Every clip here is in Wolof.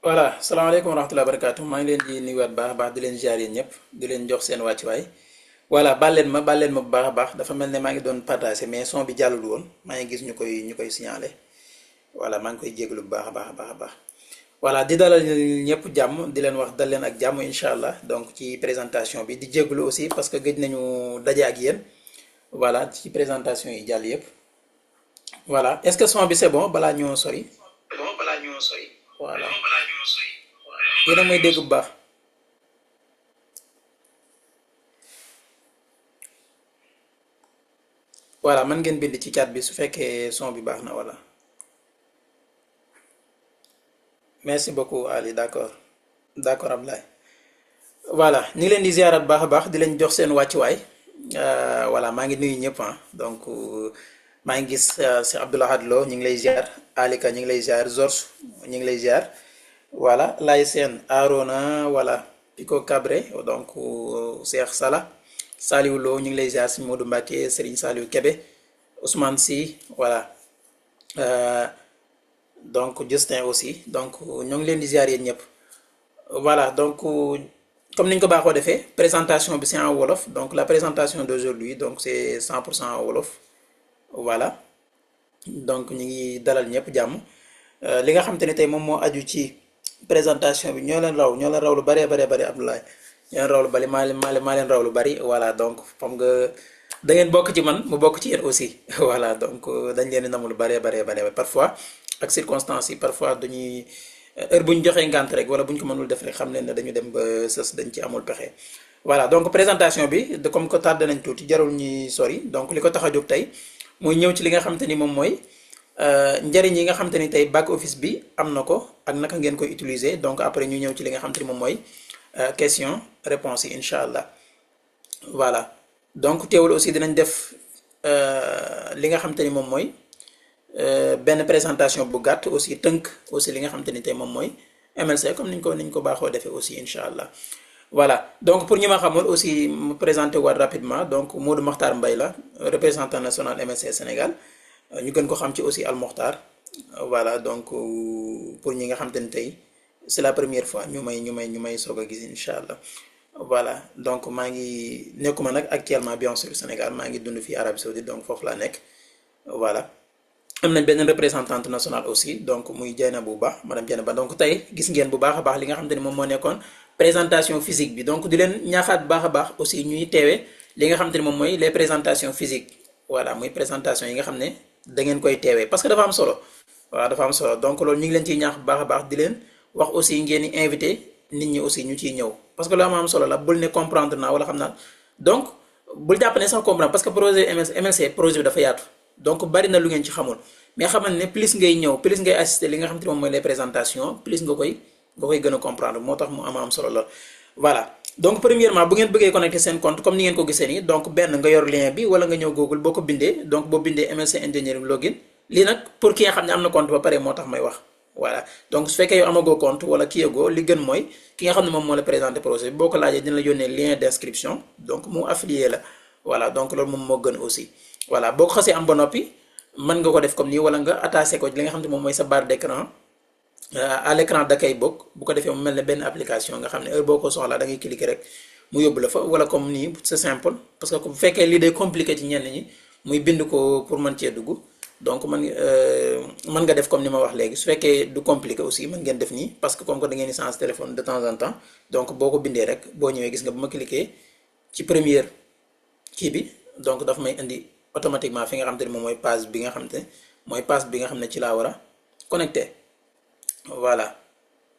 voilà salaamaaleykum wa rahmatulah barakaatu maa ngi leen di nuyuwaat baax a baax di leen ziar yéen ñëpp di leen jox seen wàccuwaay voilà baal leen ma bu baax a baax dafa mel ne maa ngi doon partagé mais son bi jàllul woon maa ngi gis ñu koy signalé voilà maa ngi koy jégalu bu baax a baax a baax a baax. voilà di dalal ñëpp jàmm di leen wax dal leen ak jàmm incha allah donc ci présentation bi di jégalu aussi parce que gëj nañu daje ak yéen voilà ci présentation yi jàll yëpp voilà est-ce que son bi c'est bon balaa ñoo sori. voilà yéen a may dégg bu baax. voilà mën ngeen bind ci chat bi su fekkee son bi baax na voilà. merci beaucoup Ali d'accord d'accord Ablaye. voilà ñu ngi leen di ziarat baax a baax di leen jox seen wàccuwaay voilà maa ngi nuyu ñëpp ah donc maa ngi gis si Abdoulahad Lo ñu ngi lay ziar Alika ñu ngi lay ziar Zors ñu ngi lay ziar voilà lay seen Arona voilà Pico Cabré donc Cheikh Sala Saliou Lo ñu ngi lay ziar si Modou Mbacké Serigne Saliou Kébé Ousmane Sy voilà donc Justin aussi donc ñoo ngi leen di ziar yéen ñëpp voilà donc comme ni ñu ko baaxoo defee présentation bi c'est en wolof donc la présentation d'aujourd'hui donc c'est 100% en wolof voilà donc ñu ngi dalal ñëpp jàmm li nga xam te ne tey moom moo aju ci présentation bi ñoo leen raw lu bari Abdoulaye ñoo leen raw lu bari maa leen raw lu bari voilà donc xam nga da ngeen bokk ci man mu bokk ci yéen aussi voilà donc dañ leen di namu lu bari parfois ak circonstances yi parfois dañuy heure bu ñu joxee ngànt rek wala bu ñu ko mënul def rek xam leen ne dañu dem ba sës dañ ci amul pexe voilà donc présentation bi de comme que tardé nañ tuuti jarul ñuy sori donc li ko tax a jóg tey mooy ñëw ci li nga xam te ni moom mooy njariñ yi nga xam te ni tey back office bi am na ko ak naka ngeen koy utiliser donc après ñu ñëw ci li nga xam te ni moom mooy question réponse yi incha allah voilà donc teewul aussi dinañ def li nga xam te ni moom mooy benn présentation bu gàtt aussi tënk aussi li nga xam te ni tey moom mooy MLC comme niñ ko baaxoo defee aussi incha allah voilà donc pour ñi ma xamul aussi mu présenter waat rapidement donc Modou Makhtar Mbaye la représentant national MLC Sénégal ñu gën ko xam ci aussi Al Mokhtar voilà donc pour ñi nga xam te ni tey c'est la première fois ñu may soog a gis incha allah voilà donc maa ngi nekkuma nag actuellement bien sûr Sénégal maa ngi dund fii Arabie Saoudite donc foofu laa nekk voilà. am nañ benn représentante nationale aussi donc muy Dieynaba Ba madame Dieynaba Ba donc tey gis ngeen bu baax a baax li nga xamante ni moom moo nekkoon présentation physique bi donc di leen ñaaxaat bu baax a baax aussi ñuy teewee li nga xamante ni moom mooy les présentations physiques voilà muy présentation yi nga xam ne da ngeen koy teewee parce que dafa am solo waaw dafa am solo donc loolu ñu ngi leen ciy ñaax bu baax a baax di leen wax aussi ngeen di invité nit ñi aussi ñu ciy ñëw parce que lu am solo la bul ne comprendre naa wala xam naa donc bul jàpp ne sax comprendre parce que projet MLC projet bi dafa yaatu. donc bari na lu ngeen ci xamul mais xamal ne plus ngay ñëw plus ngay assister li nga xam te moom mooy les présentations plus nga koy gën a comprendre moo tax mu am solo la voilà donc premièrement bu ngeen bëggee connecter seen compte comme ni ngeen ko gisee nii donc benn nga yor lien bi wala nga ñëw Google boo ko bindee donc boo bindee MLC Engineering login lii nag pour ki nga xam ne am na compte ba pare moo tax may wax voilà donc su fekkee yow amagoo compte wala kii yagoo li gën mooy ki nga xam ne moom moo la présenter projet bi boo ko laajee dina la yónnee lien d'inscription donc mu affilié la voilà donc loolu moom moo gën aussi voilà boo ko xasee am ba noppi mën nga ko def comme nii wala nga attaché ko li nga xam ne moom mooy sa barre d'écran à l'écran d'accueil bokk bu ko defee mu mel ne benn application nga xam ne heure boo ko soxlaa da ngay cliquer rek mu yóbbu la fa wala comme nii c'est simple parce que bu fekkee lii day compliqué ci ñenn ñi muy bind ko pour mën cee dugg donc mën nga def comme ni ma wax léegi su fekkee du compliqué aussi mën ngeen def nii parce que comme que da ngeen di changer téléphone de temps en temps donc boo ko bindee rek boo ñëwee gis nga bu ma cliquer ci première kii bi donc daf may indi automatiquement fi nga xam te ne moom mooy page bi nga xam te mooy page bi nga xam ne ci laa war a connecté voilà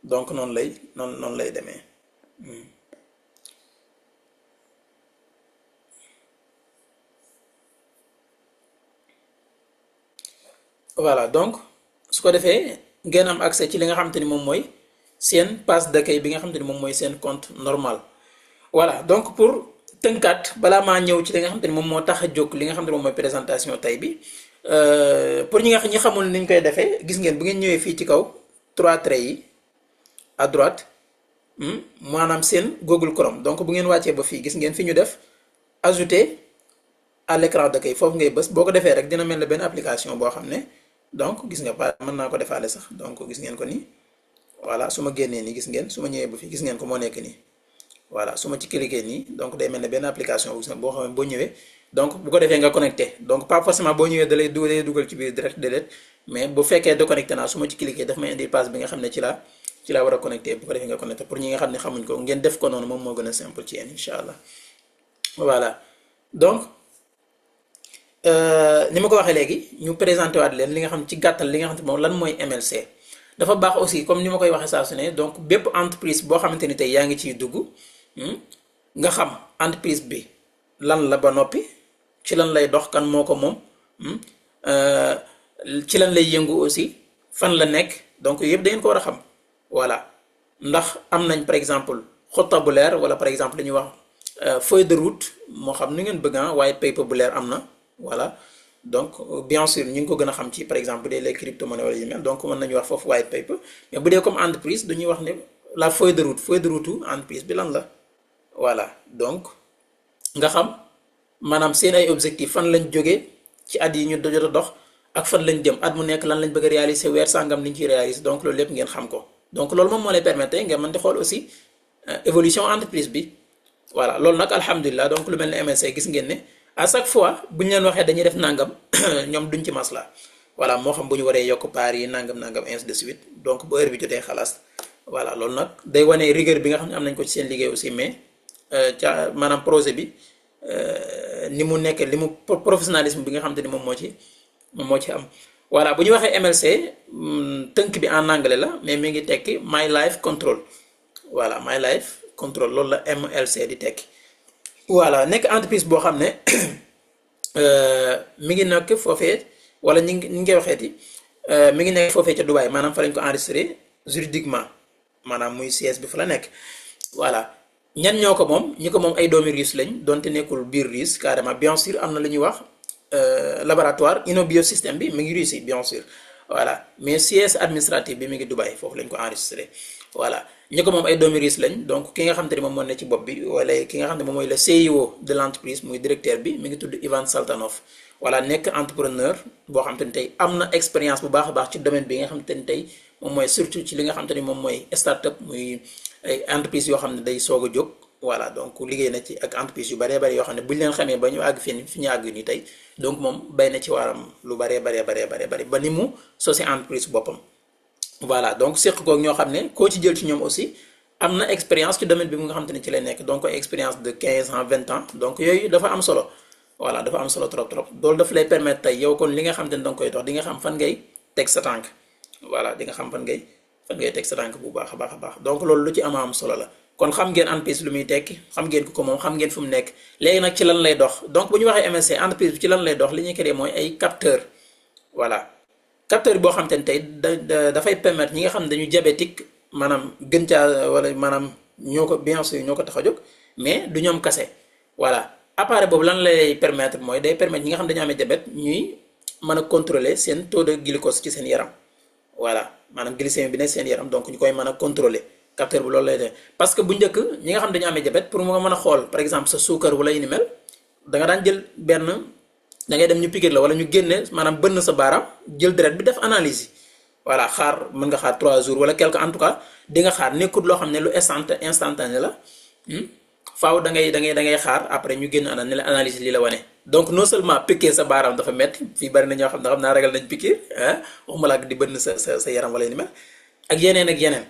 donc noonu lay demee voilà donc su ko defee ngeen am accès ci li nga xam te ni moom mooy seen page d'accueil bi nga xam te ni moom mooy seen compte normal voilà donc pour tënkaat balaa maa ñëw ci li nga xam te ni moom moo tax a jóg li nga xam te ni moom mooy présentation tey bi pour ñi xamul ni ñu koy defee gis ngeen bu ngeen ñëwee fii ci kaw trois traits yi à droite maanaam seen Google Chrome donc bu ngeen wàccee ba fii gis ngeen fi ñu def ajouter à l'écran d'accueil foofu ngay bës boo ko defee rek dina mel ne benn application boo xam ne donc gis nga pa mën naa ko defaale sax donc gis ngeen ko nii voilà su ma génnee nii gis ngeen su ma ñëwee ba fii gis ngeen ko moo nekk nii voilà su ma ci cliquer nii donc day mel ne benn application boo xam ne boo ñëwee donc bu ko defee nga connecté donc pas forcément boo ñëwee da lay dugal ci biir direct déedéet mais bu fekkee déconnecté naa su ma ci cliquer daf may indi page bi nga xam ne ci laa war a connecté bu ko defee nga connecté pour ñi nga xam ne xamuñ ko ngeen def ko noonu moom moo gën a simple ci yéen incha allah voilà donc ni ma ko waxee léegi ñu présenté waat leen li nga xam ci gàttal li nga xam ne moom lan mooy MLC dafa baax aussi comme ni ma koy waxee saa su ne donc bépp entreprise boo xamante ni tey yaa ngi ciy dugg nga xam entreprise bi lan la ba noppi ci lan lay dox kan moo ko moom ci lan lay yëngu aussi fan la nekk donc yëpp da ngeen ko war a xam voilà ndax am nañ par exemple xota bu leer wala par exemple li ñuy wax feuille de route moo xam ni ngeen bëgg white paper bu leer am na voilà donc bien sûr ñu ngi ko gën a xam ci par exemple bu dee les crypto-monnaies wala yu mel donc mën nañu wax foofu white paper mais bu dee comme entreprise dañuy wax ne la feuille de route entreprise bi lan la voilà donc nga xam maanaam seen ay objectif fan lañ jógee ci at yi ñu jot a dox ak fan lañ jëm at mu nekk lan lañ bëgg a réaliser weer sàngam liñ ciy réaliser donc loolu lépp ngeen xam ko donc loolu moom moo lay permettre nga mën di xool aussi évolution entreprise bi voilà loolu nag alhamdulilah donc lu mel ne MLC gis ngeen ne à chaque fois bu ñu leen waxee dañuy def nangam ñoom duñ ci masla voilà moo xam bu ñu waree yokk paar yi nangam ainsi de suite donc bu heure bi jotee xalaas voilà loolu nag day wane rigueur bi nga xam ne am nañ ko ci seen liggéey aussi mais maanaam projet bi ni mu nekk li mu professionnalisme bi nga xam te ni moom moo ci am voilà bu ñu waxee MLC tënk bi en anglais la mais mi ngi tekki My Life Control voilà My Life Control loolu la MLC di tekki voilà nekk entreprise boo xam ne mi ngi nekk foofee wala ñi ngi koy waxeeti mi ngi nekk foofee ca Dubaï maanaam fa lañ ko enregistré juridiquement maanaam muy siège bi fa la nekk voilà ñan ñoo ko moom ñi ko moom ay doomi russe lañ donte nekkul biir russe carrément bien sûr am na lu ñuy wax laboratoire InnoBiosystem bi mi ngi Russie bien sûr voilà mais siège administratif bi mi ngi Dubaï foofu lañ ko enregistré voilà ñi ko moom ay doomi russe lañ donc ki nga xam te ne moom moo ne ci bopp bi wala ki nga xam ne moom mooy le CEO de l'entreprise muy directeur bi mi ngi tudd Ivan Saltanov voilà nekk entrepreneur boo xam te ni tey am na expérience bu baax a baax ci domaine bi nga xam te ni tey moom mooy surtout ci li nga xam te ni moom mooy startup muy ay entreprise yoo xam ne day soog a jóg voilà donc liggéey na ci ak entreprise yu baree bari yoo xam ne bu ñu leen xamee ba ñu àgg fi ñu àgg nii tey donc moom bay na ci waaram lu baree bari ba ni mu sosi entreprise boppam voilà donc séq koog ñoo xam ne koo ci jël ci ñoom aussi am na expérience ci domaine bi mu nga xam te ne ci lay nekk donc expérience de 15 ans 20 ans donc yooyu dafa am solo voilà dafa am solo trop loolu daf lay permettre tey yow kon li nga xam te ne danga koy dox di nga xam fan ngay teg sa tànk voilà di nga xam fan ngay teg sa tànk bu baax a baax donc loolu lu ci am solo la kon xam ngeen entreprise lu muy tekki xam ngeen ko moom xam ngeen fu mu nekk léegi nag ci lan lay dox donc bu ñu waxee MLC entreprise bi ci lan lay dox li ñuy créé mooy ay capteur voilà capteur boo xam te ne tey dafay permettre ñi nga xam ne dañu diabétique maanaam gën caa wala maanaam ñoo ko bien sûr ñoo ko tax a jóg mais du ñoom kase voilà appareil boobu lan lay permettre mooy day permettre ñi nga xam dañu amee diabète ñuy mën a contrôler seen taux de glucose ci seen yaram voilà maanaam glycémie bi ne seen yaram donc ñu koy mën a contrôler capteur bi loolu lay def parce que bu njëkk ñi nga xam dañu amee diabète pour nga mën a xool par exemple sa suukar wala yu ni mel da nga daan jël benn da ngay dem ñu piquer la wala ñu génne maanaam bënn sa baaraam jël deret bi def analyse yi voilà xaar mën nga xaar 3 jours wala quelque en tout cas di nga xaar nekkul loo xam ne lu instantané la faaw da ngay xaar après ñu génn ne la analyse li la wane donc non seulement piquer sa baaraam dafa metti fii bari na ñoo xam ne xam naa ragal nañ piquer waxuma la di bënn sa yaram wala ni mel ak yeneen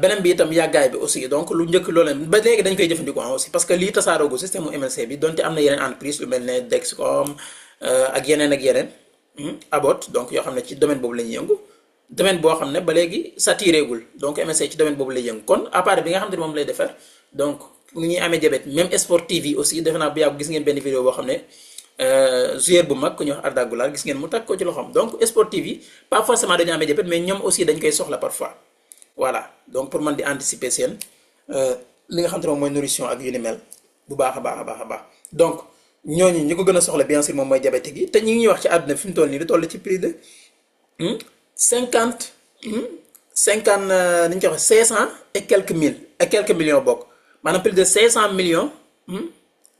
beneen bi itam yàggaay bi aussi donc lu njëkk loolu ba léegi dañ koy jëfandikoo aussi parce que lii tasaaroogu système mu MLC bi donte am na yeneen entreprise lu mel ne Dexcom ak yeneen Abbott donc yoo xam ne ci domaine boobu la ñuy yëngu domaine boo xam ne ba léegi saturé gul donc MLC ci domaine boobu lay yëngu kon appareil bi nga xam ne moom lay defar donc lu ñuy amee diabète même sportif yi aussi defe naa bu yàgg gis ngeen benn vidéo boo xam ne joueur bu mag ku ñuy wax Arda Güler gis ngeen mu takk ko ci loxoom donc sportif yi pas forcément dañu amee diabète mais ñoom aussi dañ koy soxla parfois voilà donc pour mën di anticiper seen li nga xam te ne moom mooy nourrition ak yu ni mel bu baax a baax donc ñooñu ñi ko gën a soxla bien sûr moom mooy diabétique yi te ñi ngi wax ci àdduna fi mu toll nii lu toll ci plus de 50 ni ñu ko waxee 500 et quelques millions bokk maanaam plus de 500 millions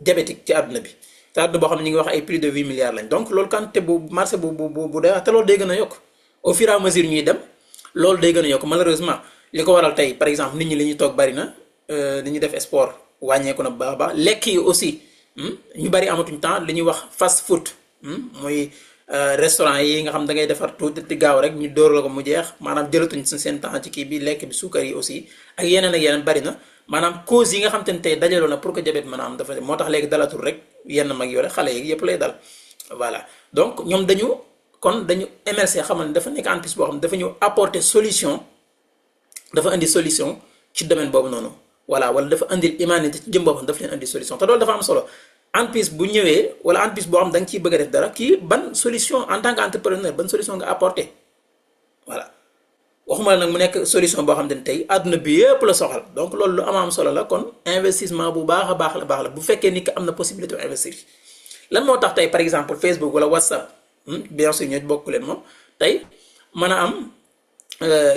diabétique ci àdduna bi te àdduna boo xam ne ñu ngi wax ay plus de 8 milliards lañ donc loolu quantité bu marché bu dee te loolu day gën a yokk au fur et à mesure ñuy dem loolu day gën a yokk malheureusement li ko waral tey par exemple nit ñi li ñuy toog bari na li ñuy def sport wàññeeku na bu baax a baax lekk yi aussi ñu bari amatuñ temps li ñuy wax fast food muy restaurant yi nga xam da ngay defar tuuti di gaaw rek ñu dóor la ko mu jeex maanaam jëlatuñ seen temps ci kii bi lekk bi suukar yi aussi ak yeneen ak yeneen bari na maanaam cause yi nga xam te ne tey dajaloo na pour que diabète mën a am dafa moo tax léegi dalatul rek yenn mag yore xale yi yëpp lay dal voilà donc ñoom dañu MLC xamal ne dafa nekk entreprise boo xam ne dafa ñëw apporter solution dafa indi solution ci domaine boobu noonu voilà wala dafa indil humanité ci jëm boppam dafa leen indi solution te loolu dafa am solo entreprise bu ñëwee wala entreprise boo xam da nga ciy bëgg a def dara kii ban solution en tant que entrepreneur ban solution nga apporter voilà waxuma la nag mu nekk solution boo xam ne tey àdduna bi yëpp la soxal donc loolu lu am solo la kon investissement bu baax a baax la bu fekkee ni que am na possibilité de investir lan moo tax tey par exemple Facebook wala WhatsApp bien sûr ñoo bokk leen moom tey mën a am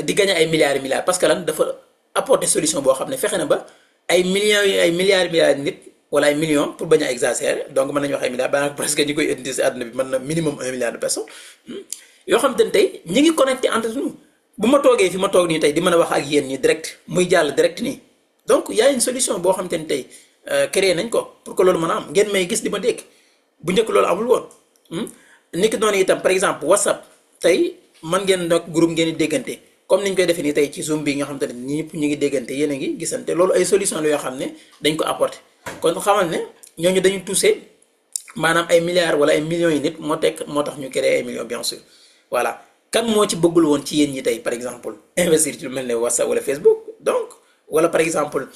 di gagner ay milliards parce que lan dafa apporter solution boo xam ne fexe na ba ay millions yi ay milliards nit wala ay millions pour bañ a exagérer donc mën nañu wax ay milliards ba presque ñi koy utiliser si àdduna bi mën na minimum 1 milliard de personnes yoo xam te ne tey ñi ngi connecté entre nous bu ma toogee fi ma toog nii tey di mën a wax ak yéen ñi direct muy jàll direct nii donc y a une solution boo xam te ne tey créé nañ ko pour que loolu mën a am ngeen may gis di ma dégg bu njëkk loolu amul woon niki noonu itam par exemple WhatsApp tey mën ngeen nag groupe ngeen di déggante comme ni ñu koy defee nii tey ci Zoom bi nga xam te ne ñëpp ñu ngi déggante yéen a ngi gisante loolu ay solution la yoo xam ne dañ ko apporter kon xamal ne ñooñu dañu touché maanaam ay milliards wala ay millions yi nit moo tax ñu créé ay millions bien sûr voilà kan moo ci bëggul woon ci yéen ñi tey par exemple investir ci lu mel ne WhatsApp wala Facebook donc wala par exemple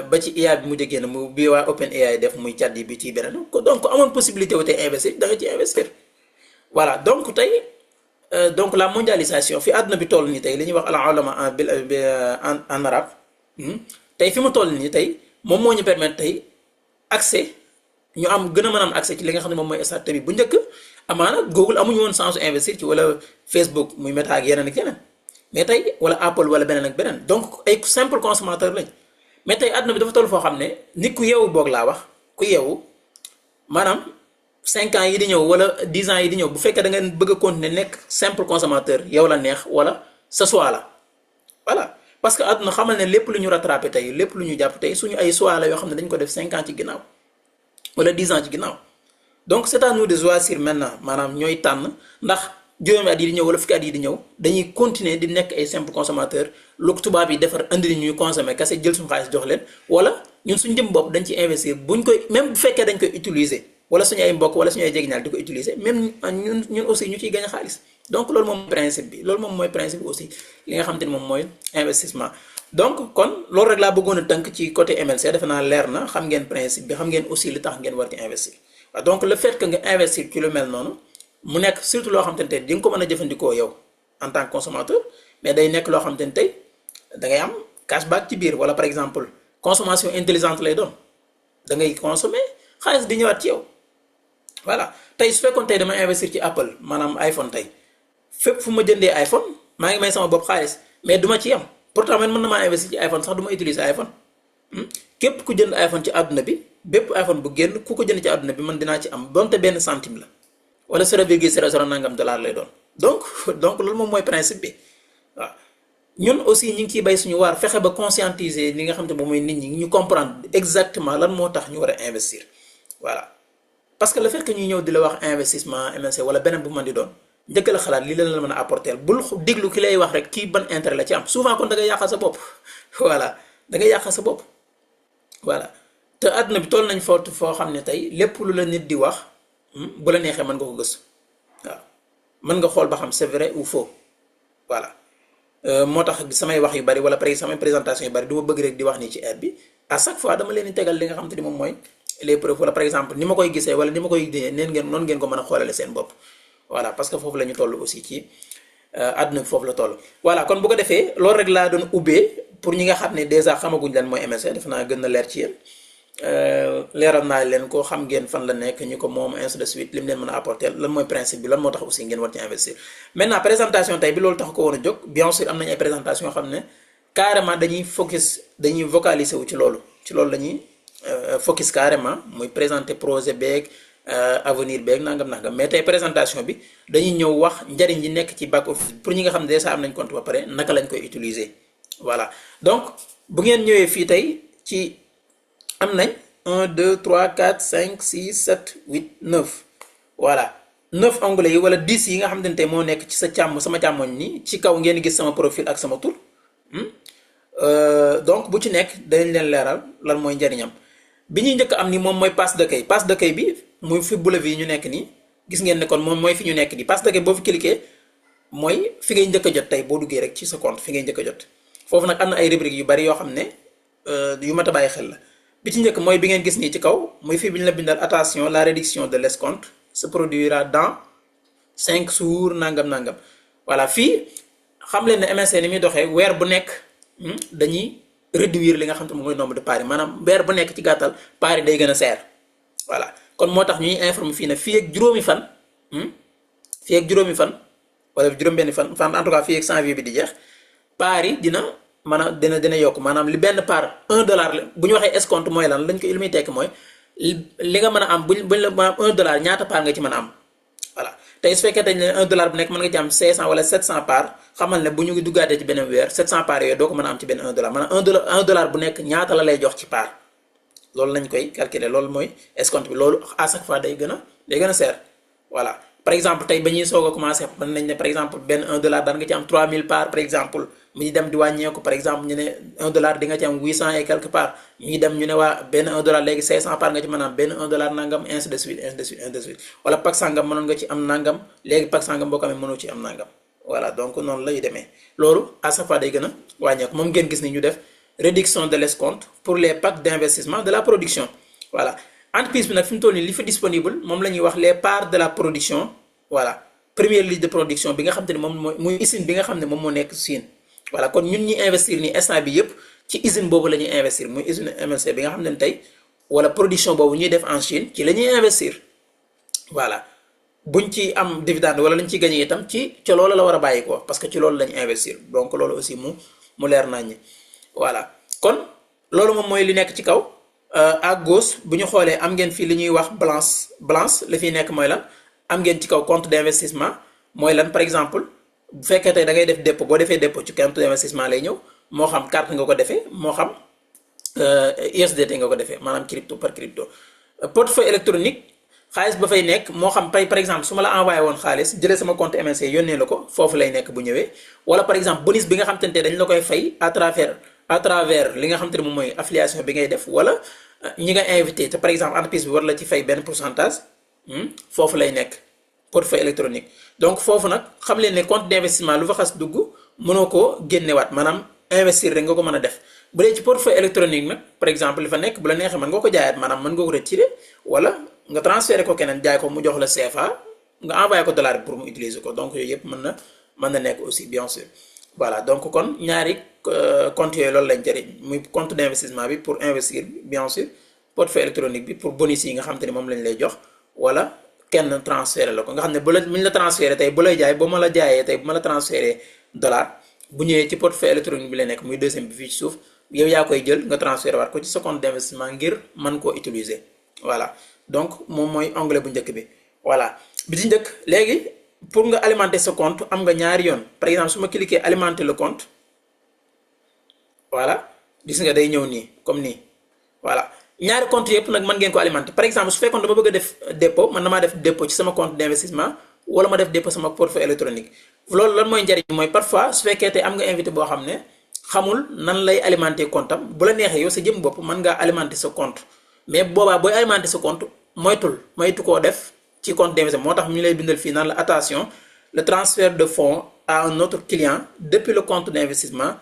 ba ci IA bi mu jógee na mu bi waa OpenAI def muy chat bi ci beneen donc amoon possibilité wu tey investir da nga ci investir voilà donc tey donc la mondialisation fi àdduna bi toll nii tey li ñuy wax al ulama en arabe tey fi mu toll nii tey moom moo ñu permettre tey accès ñu am gën a mën a am accès ci li nga xam ne moom mooy start bi bu njëkk amaana Google amuñu woon chance investir ci wala Facebook muy Meta ak yeneen ak yeneen mais tey wala Apple wala beneen ak beneen donc ay simple consommateur lañ mais tey àdduna bi dafa toll foo xam ne nit ku yeewu boog laa wax ku yeewu maanaam 5 ans yi di ñëw wala 10 ans yi di ñëw bu fekkee da ngeen bëgg a continuer nekk simple consommateur yow la neex wala sa choix la voilà parce que àdduna xamal ne lépp lu ñu rattrapé tey lépp lu ñu jàpp tey suñu ay choix la yoo xam ne dañ ko def 5 ans ci ginnaaw wala 10 ans ci ginnaaw donc c'est à nous de choisir maintenant maanaam ñooy tànn ndax juróomi at yi di ñëw wala fukki at yi di ñëw dañuy continuer di nekk ay simple consommateur lu tubaab yi defar andi ñuy consommer kese jël suñu xaalis jox leen wala ñun suñu jëm bopp dañ ci investir buñ koy même bu fekkee dañ koy utiliser wala suñu ay mbokk wala suñu ay jegeñaal di ko utiliser même ñun aussi ñu ciy gañ a xaalis donc loolu moom principe bi loolu moom mooy principe bi aussi li nga xam te ne moom mooy investissement donc kon loolu rek laa bëggoon a tënk ci côté MLC defe naa leer na xam ngeen principe bi xam ngeen aussi li tax ngeen war ci investir waaw donc le fait que nga investir ci lu mel noonu mu nekk surtout loo xam te ne tey di nga ko mën a jëfandikoo yow en tant que consommateur mais day nekk loo xam te ne tey da ngay am cashback ci biir wala par exemple consommation intelligente lay doon da ngay consommer xaalis di ñëwaat ci yow voilà tey su fekkoon tey dama investir ci Apple maanaam iPhone tey fépp fu ma jëndee iPhone maa ngi may sama bopp xaalis mais duma ci yem pourtant man mën na maa investir ci iPhone sax du ma utiliser iPhone képp ku jënd iPhone ci àdduna bi bépp iPhone bu génn ku ko jënd ci àdduna bi man dinaa ci am donte benn centime la wala 0,00 nangam dollar lay doon donc loolu moom mooy principe bi waaw ñun aussi ñu ngi ciy bay suñu waar fexe ba conscientiser li nga xam te moom mooy nit ñi ñu comprendre exactement lan moo tax ñu war a investir voilà parce que le fait que ñuy ñëw di la wax investissement MLC wala beneen bu mën di doon njëkk la xalaat lii la mën a apporter bul déglu ki lay wax rek kii ban intérêt la ci am souvent kon da ngay yàqal sa bopp voilà da ngay yàqal sa bopp voilà te àdduna bi toll nañ foo xam ne tey lépp lu la nit di wax bu la neexee mën nga ko gëstu waaw mën nga xool ba xam c'est vrai ou faux voilà moo tax samay wax yu bari wala samay présentation yu bari du ma bëgg rek di wax nii ci air bi à chaque fois dama leen di tegal li nga xam te ni moom mooy les preuves wala par exemple ni ma koy gisee wala ni ma koy dee noonu ngeen ko mën a xoolale seen bopp voilà parce que foofu la ñu toll aussi ci àdduna bi foofu la toll voilà kon bu ko defee loolu rek laa doon ubbee pour ñi nga xam ne déjà xamaguñ lan mooy MLC def naa gën na leer ci yéen leeral naa leen ko xam ngeen fan la nekk ñu ko moom ainsi de suite lim leen mën a apporter lan mooy principe bi lan moo tax aussi ngeen war ci investir maintenant présentation tey bi loolu tax ko woon a jóg bien sûr am nañu ay présentation yoo xam ne carrément dañuy vocaliser wu ci loolu la ñuy focus carrément muy présenter projet beeg avenir beeg nangam nangam mais tey présentation bi dañuy ñëw wax njariñ yi nekk ci back office pour ñi nga xam ne déjà am nañ compte ba pare naka lañ koy utiliser. voilà donc bu ngeen ñëwee fii tey ci am nañ 1 2 3 4 5 6 7 8 9 voilà 9 onglets yi wala 10 yi nga xam ne tey moo nekk ci sama càmmoñ ni ci kaw ngeen gis sama profil ak sama tur. donc bu ci nekk dañ leen leeral lan mooy njariñam bi ñuy njëkk am ni moom mooy passe d'accueil bi muy fi bula yi ñu nekk nii gis ngeen ne kon moom mooy fi ñu nekk nii passe d'accueil boo fi cliquer mooy fi ngay njëkk a jot tey boo duggee rek ci sa compte fi ngay njëkk a jot foofu nag am na ay rubriques yu bari yoo xam ne yu mat a bàyyi xel la bi ci njëkk mooy bi ngeen gis nii ci kaw muy fii bi ñu la bindal attention la réduction de l'escompte se produira dans 5 jours nangam nangam voilà fii xam leen ne MSC ni muy doxee weer bu nekk dañuy réduire li nga xam te moom mooy nombre de parts yi maanaam weer bu nekk ci gàttal parts yi day gën a seer voilà kon moo tax ñuy informer fii ne fii ak juróomi fan wala juróom-benni fan en tout cas fii ak janvier bi di jeex parts yi dina mën a dina yokk maanaam li benn part $1 la bu ñu waxee escompte mooy lan lañ ko li muy tekki mooy li nga mën a am buñ la maanaam $1 ñaata part nga ci mën a am voilà tey su fekkee dañ ne $1 bu nekk mën nga ci am 500 wala 700 parts xamal ne bu ñu ngi duggaatee ci benn weer 700 parts yooyu doo ko mën a am ci benn $1 maanaam $1 bu nekk ñaata la lay jox ci part loolu lañ koy calculer loolu mooy escompte bi loolu à chaque fois day gën a seer voilà par exemple tey ba ñuy soog a commencé mën nañ ne par exemple benn $1 daan nga ci am 3000 parts par exemple mu dem di wàññeeku par exemple ñu ne $1 di nga ci am 800 et quelque parts ñu dem ñu ne waa benn $1 léegi 500 parts nga ci mën a am benn $1 nangam ainsi de suite wala pak sangam mënoon nga ci am nangam léegi pak sangam boo ko amee mënoo ci am nangam voilà donc noonu lay demee loolu à chaque fois day gën a wàññeeku moom ngeen gis ni ñu def réduction de l'escompte pour les packs d'investissement de la production voilà entreprise bi nag fi mu toll nii li fa disponible moom la ñuy wax les parts de la production voilà première ligne de production bi nga xam te ne moom mooy muy usine bi nga xam ne moom moo nekk Chine voilà kon ñun ñi investir nii instant bi yëpp ci usine boobu la ñuy investir muy usine MLC bi nga xam ne tey wala production boobu ñuy def en Chine ci la ñuy investir voilà buñ ci am dividende wala lañ ci gagné itam ci loolu la war a bàyyi ko parce que ci loolu la ñu investir donc loolu aussi mu leer nañ ñi voilà kon loolu moom mooy li nekk ci kaw à gauche bu ñu xoolee am ngeen fii li ñuy wax balance li fiy nekk mooy lan am ngeen ci kaw compte d'investissement mooy lan par exemple bu fekkee tey da ngay def dépôt boo defee dépôt ci compte d'investissement lay ñëw moo xam carte nga ko defee moo xam USDT nga ko defee maanaam crypto par crypto portefeuille électronique xaalis ba fay nekk moo xam par exemple su ma la envoyé woon xaalis jëlee sama compte MLC yónnee la ko foofu lay nekk bu ñëwee wala par exemple bonus bi nga xam te ne dañ la koy fay à travers li nga xam te ne moom mooy affiliation bi ngay def wala ñi nga invité te par exemple entreprise bi war la ci fay benn pourcentage foofu lay nekk portefeuille électronique donc foofu nag xam leen ne compte d'investissement lu fa xas dugg mënoo koo génnewaat maanaam investir rek nga ko mën a def bu dee ci portefeuille électronique nag par exemple li fa nekk bu la neexee mën nga ko jaayaat maanaam mën nga ko retirer wala nga transférer ko keneen jaay ko mu jox la CFA nga envoyé ko dollar bi pour mu utiliser ko donc yooyu yëpp mën na nekk aussi bien sûr voilà donc kon ñaari compte yooyu loolu lañ jëriñ muy compte d'investissement bi pour investir bien sûr portefeuille électronique bi pour bonus yi nga xam te ne moom lañ lay jox wala kenn transféré la ko nga xam ne bu ñu la transféré tey bu lay jaay ba ma la jaayee tey bu ma la transféré dollar bu ñëwee ci portefeuille électronique bi la nekk muy deuxième bi fii ci suuf yow yaa koy jël nga transféré waat ko ci sa compte d'investissement ngir mën koo utiliser voilà donc moom mooy onglet bu njëkk bi voilà bi ci njëkk léegi pour nga alimenter sa compte am nga ñaari yoon par exemple su ma cliquer alimenter le compte voilà gis nga day ñëw nii comme nii voilà ñaari compte yëpp nag mën ngeen ko alimenter par exemple su fekkoon dama bëgg a def dépôt man damaa def dépôt ci sama compte d'investissement wala ma def dépôt sama portefeuille électronique loolu lan mooy njariñ mooy parfois su fekkee te am nga invité boo xam ne xamul nan lay alimenter compte am bu la neexee yow sa jëm bopp mën ngaa alimenter sa compte mais boobaa booy alimenter sa compte moytu koo def ci compte d'investissement moo tax ñu lay bindal fii naan la attention le transfert de fonds à un autre client depuis le compte d'investissement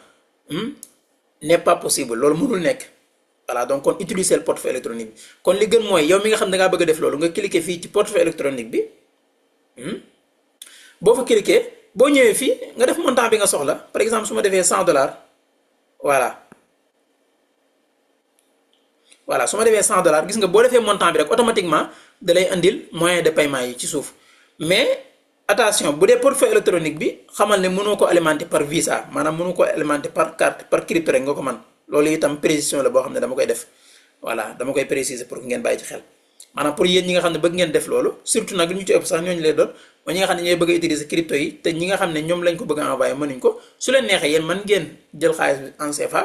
n'est pas possible loolu mënul nekk voilà donc kon utiliser le portefeuille électronique bi kon li gën mooy yow mi nga xam ne dangaa bëgg a def loolu nga cliquer fii ci portefeuille électronique bi boo fa cliquer boo ñëwee fii nga def montant bi nga soxla par exemple su ma defee $100 voilà su ma defee $100 gis nga boo defee montant bi rek automatiquement da lay indil moyen de paiement yi ci suuf mais attention bu dee portefeuille électronique bi xamal ne mënoo ko alimenter par visa maanaam mënoo ko alimenter par carte par crypto rek nga ko mën loolu itam précision la boo xam ne dama koy def voilà dama koy préciser pour que ngeen bàyyi ci xel maanaam pour yéen ñi nga xam ne bëgg ngeen def loolu surtout nag ñu ci ëpp sax ñooñu lay doon mooy ñi nga xam ne ñooy bëgg a utiliser crypto yi te ñi nga xam ne ñoom lañ ko bëgg a envoyé mënuñ ko su leen neexee yéen mën ngeen jël xaalis bi en CFA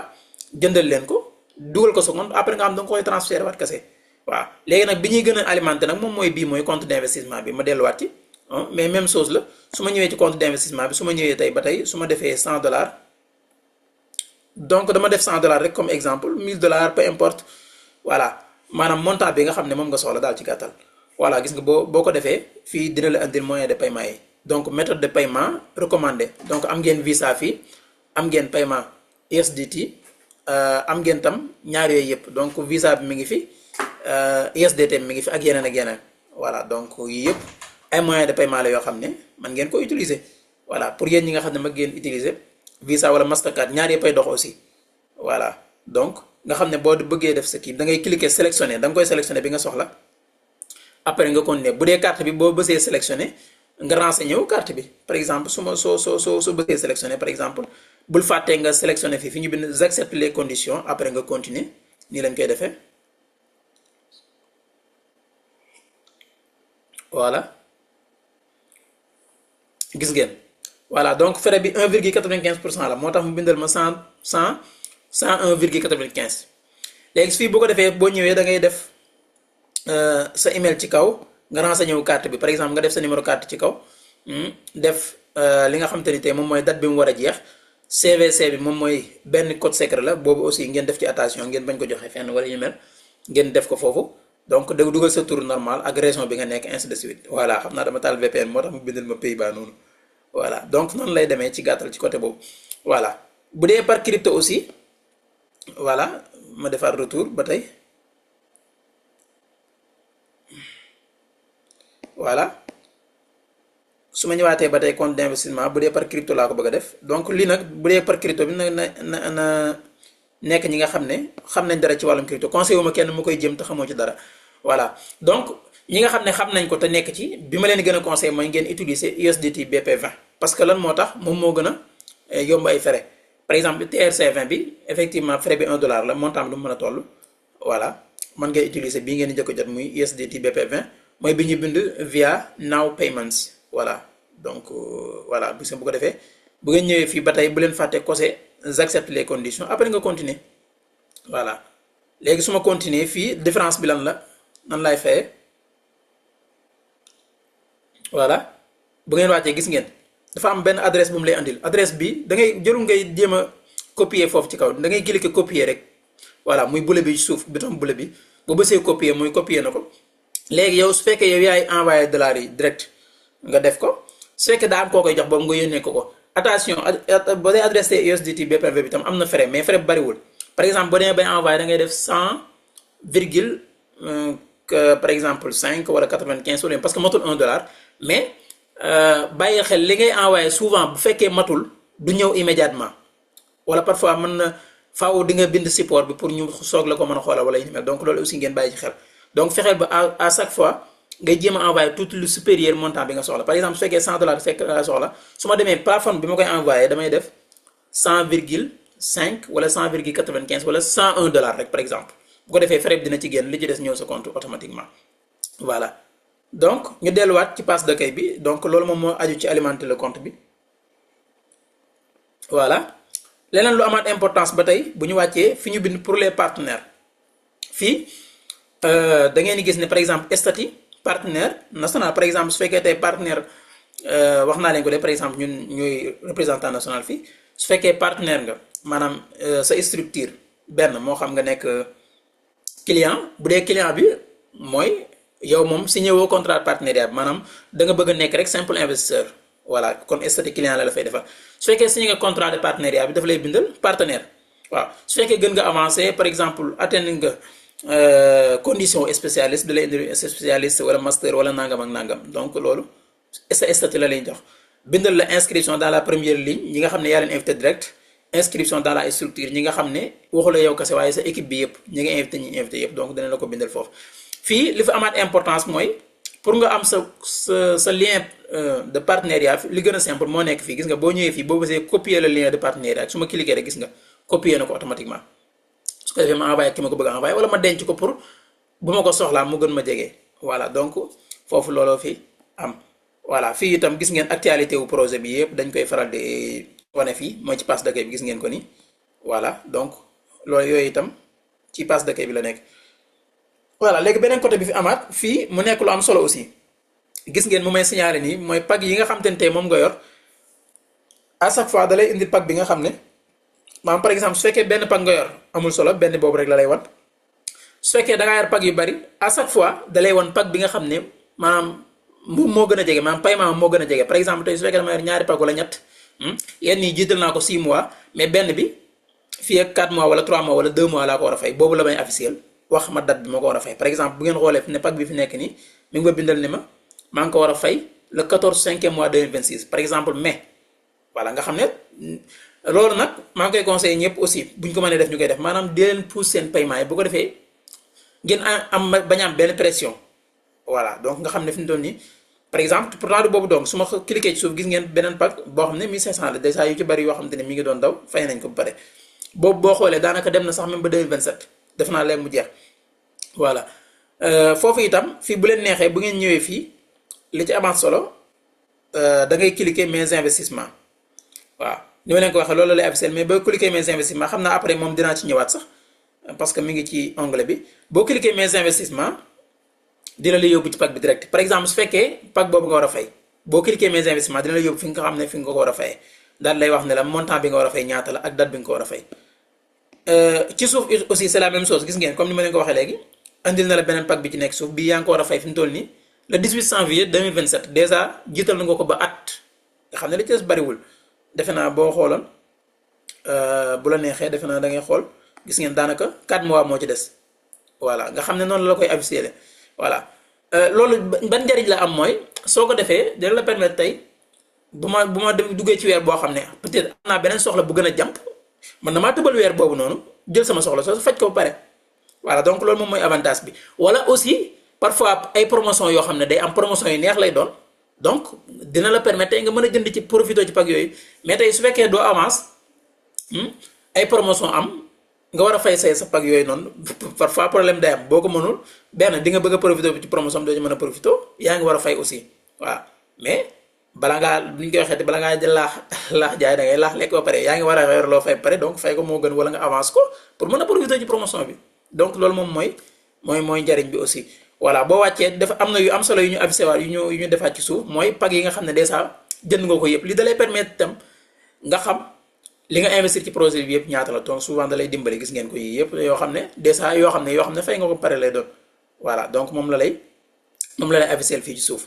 jëndal leen ko dugal ko sa compte après nga xam da nga koy transféré waat kese waaw léegi nag bi ñuy gën a alimenté nag moom mooy bii mooy compte d'investissement bi ma delluwaat ci mais même chose la su ma ñëwee ci compte d'investissement bi su ma ñëwee tey ba tey su ma defee $100 donc dama def $100 rek comme exemple $1000 peu importe voilà maanaam montant bi nga xam ne moom nga soxla daal ci gàttal voilà gis nga boo ko defee fii dina la indil moyen de paiement yi donc méthode de paiement recommandée donc am ngeen Visa fii am ngeen paiement USDT am ngeen tam ñaar yooyu yëpp donc Visa bi mi ngi fi USDT mi ngi fi ak yeneen ak yeneen voilà donc yii yëpp ay moyen de paiement la yoo xam ne man ngeen ko utiliser voilà pour yéen ñi nga xam ne mag ngeen utiliser Visa wala Mastercard ñaar yëpp ay dox aussi voilà donc nga xam ne boo bëggee def sa kii da ngay cliquer sélectionner da nga koy sélectionner bi nga soxla après nga continuer bu dee carte bi boo bësee sélectionner nga renseigné wu carte bi par exemple su ma soo bësee sélectionner par exemple bul fàttee nga sélectionner fi ñu bind j'accepte les conditions après nga continuer nii lañ koy defee voilà gis ngeen voilà donc frais bi 1,95% la moo tax mu bindal ma 101,95 léegi fii boo ko defee boo ñëwee da ngay def sa email ci kaw nga renseigné wu carte bi par exemple nga def sa numéro carte ci kaw def li nga xamante ni tey moom mooy date bi mu war a jeex CVC bi moom mooy benn code secret la boobu aussi ngeen def ci attention ngeen bañ ko joxe fenn wala email ngeen def ko foofu donc da dugal sa tour normal ak région bi nga nekk ainsi de suite voilà xam naa dama taal VPN moo tax mu bindal ma Pays-Bas noonu voilà donc noonu lay demee ci gàttal ci côté boobu voilà bu dee par crypto aussi voilà ma defaat retour ba tey voilà su ma ñëwaatee ba tey compte d'investissement bu dee par crypto laa ko bëgg a def donc lii nag bu dee par crypto bi na nekk ñi nga xam ne xam nañ dara ci wàllum crypto conseil wu ma kenn mu koy jëm te xamoo ci dara voilà donc ñi nga xam ne xam nañ ko te nekk ci bi ma leen gën a conseil mooy ngeen utiliser USDT BP20 parce que lan moo tax moom moo gën a yomb ay frais par exemple TRC20 bi effectivement frais bi $1 la montant bi du mën a toll voilà mën ngay utiliser bii ngeen di jëkk jot muy USDT BP20 mooy bi ñu bind via Now Payments voilà donc voilà bis bu ko defee bu ngeen ñëwee fii ba tey bu leen fàtte coché j'accepte les conditions après nga continuer voilà léegi su ma continuer fii différence bi lan la nan laay fayee voilà bu ngeen wàccee gis ngeen dafa am benn adresse bu mu lay andil adresse bi da ngay jërul ngay jéem a copier foofu ci kaw da ngay cliquer copier rek voilà muy bule bi ci suuf bouton bule bi bu bësee copier muy copier na ko léegi yow su fekkee yow yaay envoyé dollars yi direct nga def ko su fekkee daa am koo koy jox boobu nga yónnee ko attention boo dee adressé USDT BPV bi tam am na frais mais frais bu bariwul par exemple boo demee bay envoyé da ngay def 100 virgule par exemple 5 wala 95 wala parce que matul $1 mais bàyyi xel li ngay envoyé souvent bu fekkee matul du ñëw immédiatement wala parfois mën na faaw di nga bind support bi pour ñu soog la ko mën a xoolal wala yu mel donc loolu aussi ngeen bàyyi ci xel donc fexeel ba à chaque fois ngay jéem a envoyé tout lu supérieur montant bi nga soxla par exemple su fekkee $100 fekk nga soxla su ma demee plateforme bi ma koy envoyé damay def 100,5 wala 100,95 wala $101 rek par exemple bu ko defee frais bi dina ci génn li ci des ñëw sa compte automatiquement voilà donc ñu delluwaat ci passe d'accueil bi donc loolu moom moo aju ci alimenter le compte bi voilà leneen lu amaat importance ba tey bu ñu wàccee fi ñu bind pour les partenaires fii da ngeen di gis ne par exemple statut partenaire national par exemple su fekkee tey partenaire wax naa leen ko de par exemple ñun ñooy représentant national fii su fekkee partenaire nga maanaam sa structure benn moo xam nga nekk client bu dee client bi mooy yow moom signé woo contrat partenariat bi maanaam da nga bëgg a nekk rek simple investisseur voilà kon statut client la fay defal su fekkee signé nga contrat de partenariat bi dafa lay bindal partenaire waaw su fekkee gën nga avancé par exemple atteindre nga condition spécialiste da lay indi spécialiste wala master wala nangam ak nangam donc loolu sa statut la lay jox bindal la inscription dans la première ligne ñi nga xam ne yaa leen invité direct inscription dans la structure ñi nga xam ne waxula yow kese waaye sa équipe bi yëpp ñi nga invité ñi invité yëpp donc dana la ko bindal foofu fii li fa amaat importance mooy pour nga am sa lien de partenariat li gën a simple moo nekk fii gis nga boo ñëwee fii boo bësee copier le lien de partenariat su ma cliquer rek gis nga copier na ko automatiquement su ko defee ma envoyé ki ma ko bëgg a envoyé wala ma denc ko pour bu ma ko soxlaa mu gën ma jege. Voilà donc foofu looloo fi am. Voilà fii itam gis ngeen actualité wu projet bi yëpp dañ koy faral di wane fii mooy ci passe d'accueil bi gis ngeen ko ni. Voilà donc loolu yooyu itam ci passe d'accueil bi la nekk. Voilà léegi beneen côté bi fi amaat fii mu nekk lu am solo aussi gis ngeen mu may signaler nii mooy pack yi nga xam te ne tey moom nga yor à chaque fois da lay indi pack bi nga xam ne maanaam par exemple su fekkee benn pack nga yor amul solo benn boobu rek la lay wan. su fekkee da ngaa yor pack yu bari à chaque fois da lay wan pack bi nga xam ne maanaam moom moo gën a jege maanaam paiement moo gën a jege par exemple tey su fekkee dama yor ñaari pack wala ñett yenn yi jiital naa ko 6 mois mais benn bi fii ak 4 mois wala 3 mois wala 2 mois laa ko war a fay boobu la may officiel wax ma date bi ma ko war a fay par exemple bu ngeen xoolee fi ne pack bi fi nekk nii mi ngi ma bindal ni ma maa ngi ko war a fay le 14 5e mois 2026 par exemple mai voilà nga xam ne loolu nag maa ngi koy conseillé ñëpp aussi bu ñu ko mënee def ñu koy def maanaam di leen pousse seen paiement yi bu ko defee ngeen am bañ am benn pression voilà donc nga xam ne fi mu toll nii par exemple pourtant du boobu donc su ma cliqué ci suuf gis ngeen beneen pack boo xam ne 1500 la déjà yu ci bari yoo xam te ne mi ngi doon daw fay nañ ko ba pare boobu boo xoolee daanaka dem na sax même ba 2027 def naa leen mu jeex voilà foofu itam fii bu leen neexee bu ngeen ñëwee fii li ci amaat solo da ngay cliquer mes investissements waaw ni ma leen ko waxee loolu lay afficher mais boo cliquer mes investissements xam naa après moom dinaa ci ñëwaat sax parce que mi ngi ci onglet bi boo cliquer mes investissements dina la yóbbu ci pack bi direct par exemple su fekkee pack boobu nga war a fay boo cliquer mes investissements dina la yóbbu fi nga xam ne fi nga ko war a fayee daal lay wax ne la montant bi nga war a fay ñaata la ak date bi nga ko war a fay. ci suuf aussi c'est la même chose gis ngeen comme ni ma leen ko waxee léegi andil na la beneen pack bi ci nekk suuf bii yaa ngi ko war a fay fi mu toll nii le 18 janvier 2027 déjà jiital na nga ko ba at nga xam ne li ci des bariwul defe naa boo xooloon bu la neexee defe naa da ngay xool gis ngeen daanaka 4 mois moo ci des voilà nga xam ne noonu la koy afficher voilà loolu ban njariñ la am mooy soo ko defee dina la permettre tey bu ma duggee ci weer boo xam ne peut-être am naa beneen soxla bu gën a jàmp man damaa tëbal weer boobu noonu jël sama soxla soo faj ko ba pare voilà donc loolu moom mooy avantage bi wala aussi parfois ay promotion yoo xam ne day am promotion yu neex lay doon donc dina la permettre tey nga mën a jënd ci profité ci pack yooyu mais tey su fekkee doo avance ay promotion am nga war a fay say sa pack yooyu noonu parfois problème day am boo ko mënul benn di nga bëgg a profité ci promotion doo ci mën a profité yaa ngi war a fay aussi waaw mais bala ngaa ni ñu koy waxee bala ngaa jël laax jaay da ngay laax lekk ba pare yaa ngi war a yor loo fay ba pare donc fay ko moo gën wala nga avance ko pour mën a profité ci promotion bi donc loolu moom mooy njariñ bi aussi. voilà boo wàccee dafa am na yu am solo yu ñu affiché waat yu ñu defaat ci suuf mooy pack yi nga xam ne déjà jënd nga ko yëpp li da lay permettre itam nga xam li nga investir ci projet bi yëpp ñaata la donc souvent da lay dimbali gis ngeen ko yii yëpp yoo xam ne déjà yoo xam ne fay nga ko pare lay doon voilà donc moom la lay affiché fii ci suuf.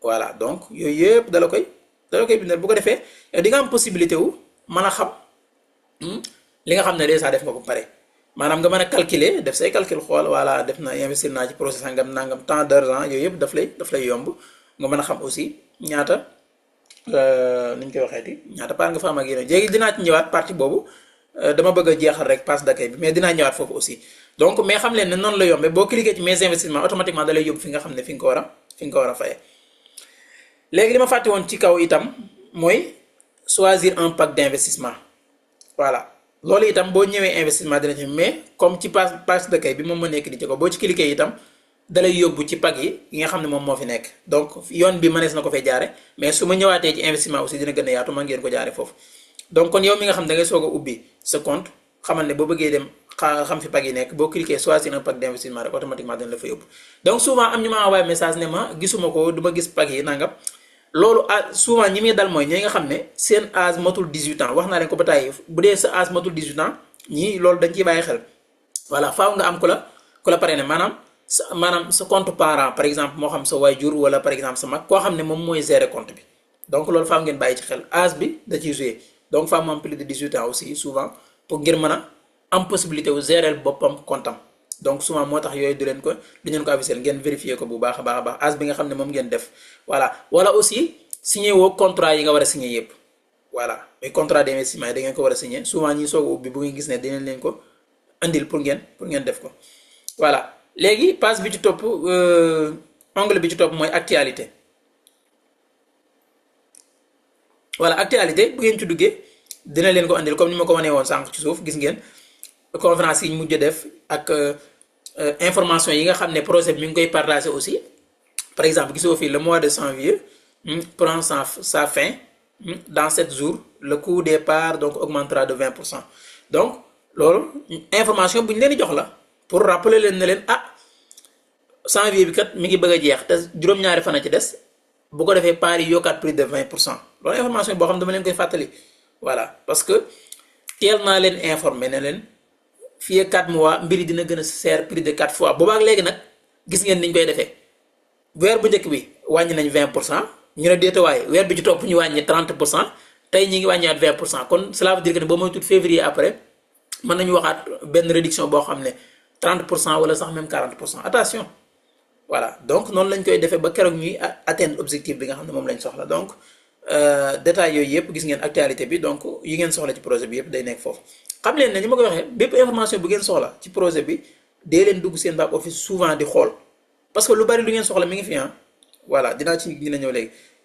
voilà donc yooyu yëpp dala koy bindal bu ko defee di nga am possibilité wu mën a xam li nga xam ne déjà def nga ko pare maanaam nga mën a calculer def say calcul xool voilà def na investir naa ci process sangam nangam temps d'argent yooyu yëpp daf lay yomb nga mën a xam aussi ñaata ni ñu koy waxeeti ñaata part nga fa am ak yéen jéegi dinaa ci ñëwaat partie boobu dama bëgg a jeexal rek passe d'accueil bi mais dinaa ñëwaat foofu aussi donc mais xam leen ne noonu la yombee boo cliquer ci mes investissements automatiquement da lay yóbbu fi nga xam ne fi nga ko war a fayee. léegi li ma fàtte woon ci kaw itam mooy choisir un pack d'investissement voilà loolu itam boo ñëwee investissement dina ci mais comme ci passe d'accueil bi moom ma nekk di ci ko boo ci cliquer itam dalay yóbbu ci pack yi nga xam ne moom moo fi nekk donc yoon bi mënees na ko fay jaare mais su ma ñëwaatee ci investissement aussi dina gën a yaatu man ngeen ko jaare foofu donc kon yow mi nga xam da ngay soog a ubbi sa compte xamal ne boo bëggee dem xam fi pack yi nekk boo cliquer choisir un pack d'investissement rek automatiquement dina la fa yóbbu donc souvent am ñu ma envoyé message ne ma gisuma ko du ma gis pack yi nangam loolu souvent ñi muy dal mooy ñi nga xam ne seen âge matul 18 ans wax naa leen ko ba tàyyi bu dee sa âge matul 18 ans ñii loolu dañ ciy bàyyi xel voilà faaw nga am ku la parrainé maanaam sa compte parent par exemple moo xam sa waajur wala par exemple sa mag koo xam ne moom mooy gérer compte bi donc loolu faaw ngeen bàyyi ci xel âge bi da ciy joué donc faaw mu am plus de 18 ans aussi souvent pour ngir mën a am possibilité wu gérer boppam compte am donc souvent moo tax yooyu du leen ko avisé ngeen vérifier ko bu baax a baax âge bi nga xam ne moom ngeen def voilà wala aussi signé woo contrat yi nga war a signé yëpp voilà mais contrat d'investissement yi da ngeen ko war a signé souvent ñi soog a ubbi bu ngeen gis ne dinañ leen ko andil pour ngeen def ko voilà léegi page bi ci topp onglet bi ci topp mooy actualité voilà actualité bu ngeen ci duggee dina leen ko andil comme ni ma ko wanee woon sànq ci suuf gis ngeen conférence yi ñu mujj def ak information yi nga xam ne projet bi mi ngi koy partager aussi par exemple gisoo fii le mois de janvier prend sa fin dans 7 jours le coût des parts donc augmentera de 20%. Donc loolu information bu ñu leen di jox la pour rappeler leen ne leen janvier bi kat mi ngi bëgg a jeex te juróom-ñaari fan a ci des bu ko defee parts yi yokkaat plus de 20%. loolu information boo xam ne dama leen koy fàttali voilà parce que teel naa leen informer ne leen fii ak 4 mois mbir yi dina gën a seer plus de 4 fois boobaak léegi nag gis ngeen ni ñu koy defee weer bu njëkk bi wàññi nañ 20%. ñu ne déetawaay weer bi ci topp ñu wàññi 30% tey ñi ngi wàññiwaat 20% kon cela veut dire que ne boo moytuwul février après mën nañu waxaat benn réduction boo xam ne 30% wala sax même 40% attention voilà donc noonu lañ koy defee ba keroog ñuy atteindre objectif bi nga xam ne moom lañ soxla donc détails yooyu yëpp gis ngeen actualité bi donc yi ngeen soxla ci projet bi yëpp day nekk foofu. xam leen ne ni ma ko waxee bépp information bu ngeen soxla ci projet bi dee leen dugg seen back office souvent di xool parce que lu bari lu ngeen soxla mi ngi fi voilà dinaa ci dina ñëw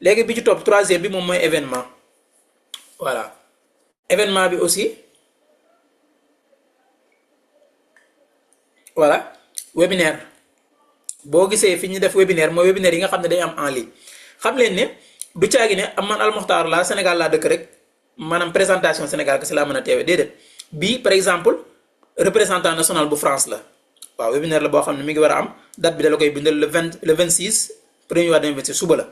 léegi bi ci topp troisième bi moom mooy événement voilà événement bi aussi voilà webinaire boo gisee fi ñu def webinaire mooy webinaire yi nga xam ne day am en ligne xam leen ne du caagi ne am man Al Mokhtar laa Sénégal laa dëkk rek maanaam présentation Sénégal que si laa mën a teewee déedéet bii par exemple représentant national bu France la waaw webinaire la boo xam ne mi ngi war a am date bi da la koy bindal le 26 premier mois 2026 suba la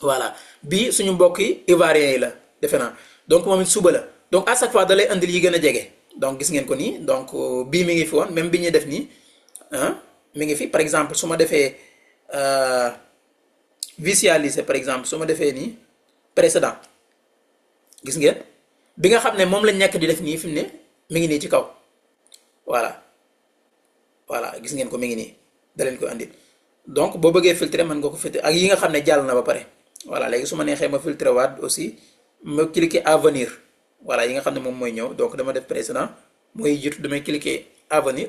voilà bii suñu mbokk yi ivoiriens yi la defe naa donc moom it suba la donc à chaque fois da lay andil yi gën a jege donc gis ngeen ko nii donc bii mi ngi fi woon même bi ñuy def nii mi ngi fi par exemple su ma defee visualiser par exemple su ma defee nii précédent gis ngeen bi nga xam ne moom lañ nekk di def nii fi mu ne mi ngi nii ci kaw voilà gis ngeen ko mi ngi nii da leen ko andil. donc boo bëggee filtrer mën nga ko filtrer ak yi nga xam ne jàll na ba pare voilà léegi su ma neexee ma filtrer waat aussi ma cliquer à venir voilà yi nga xam ne moom mooy ñëw donc dama def précédent mooy jiitu damay cliquer à venir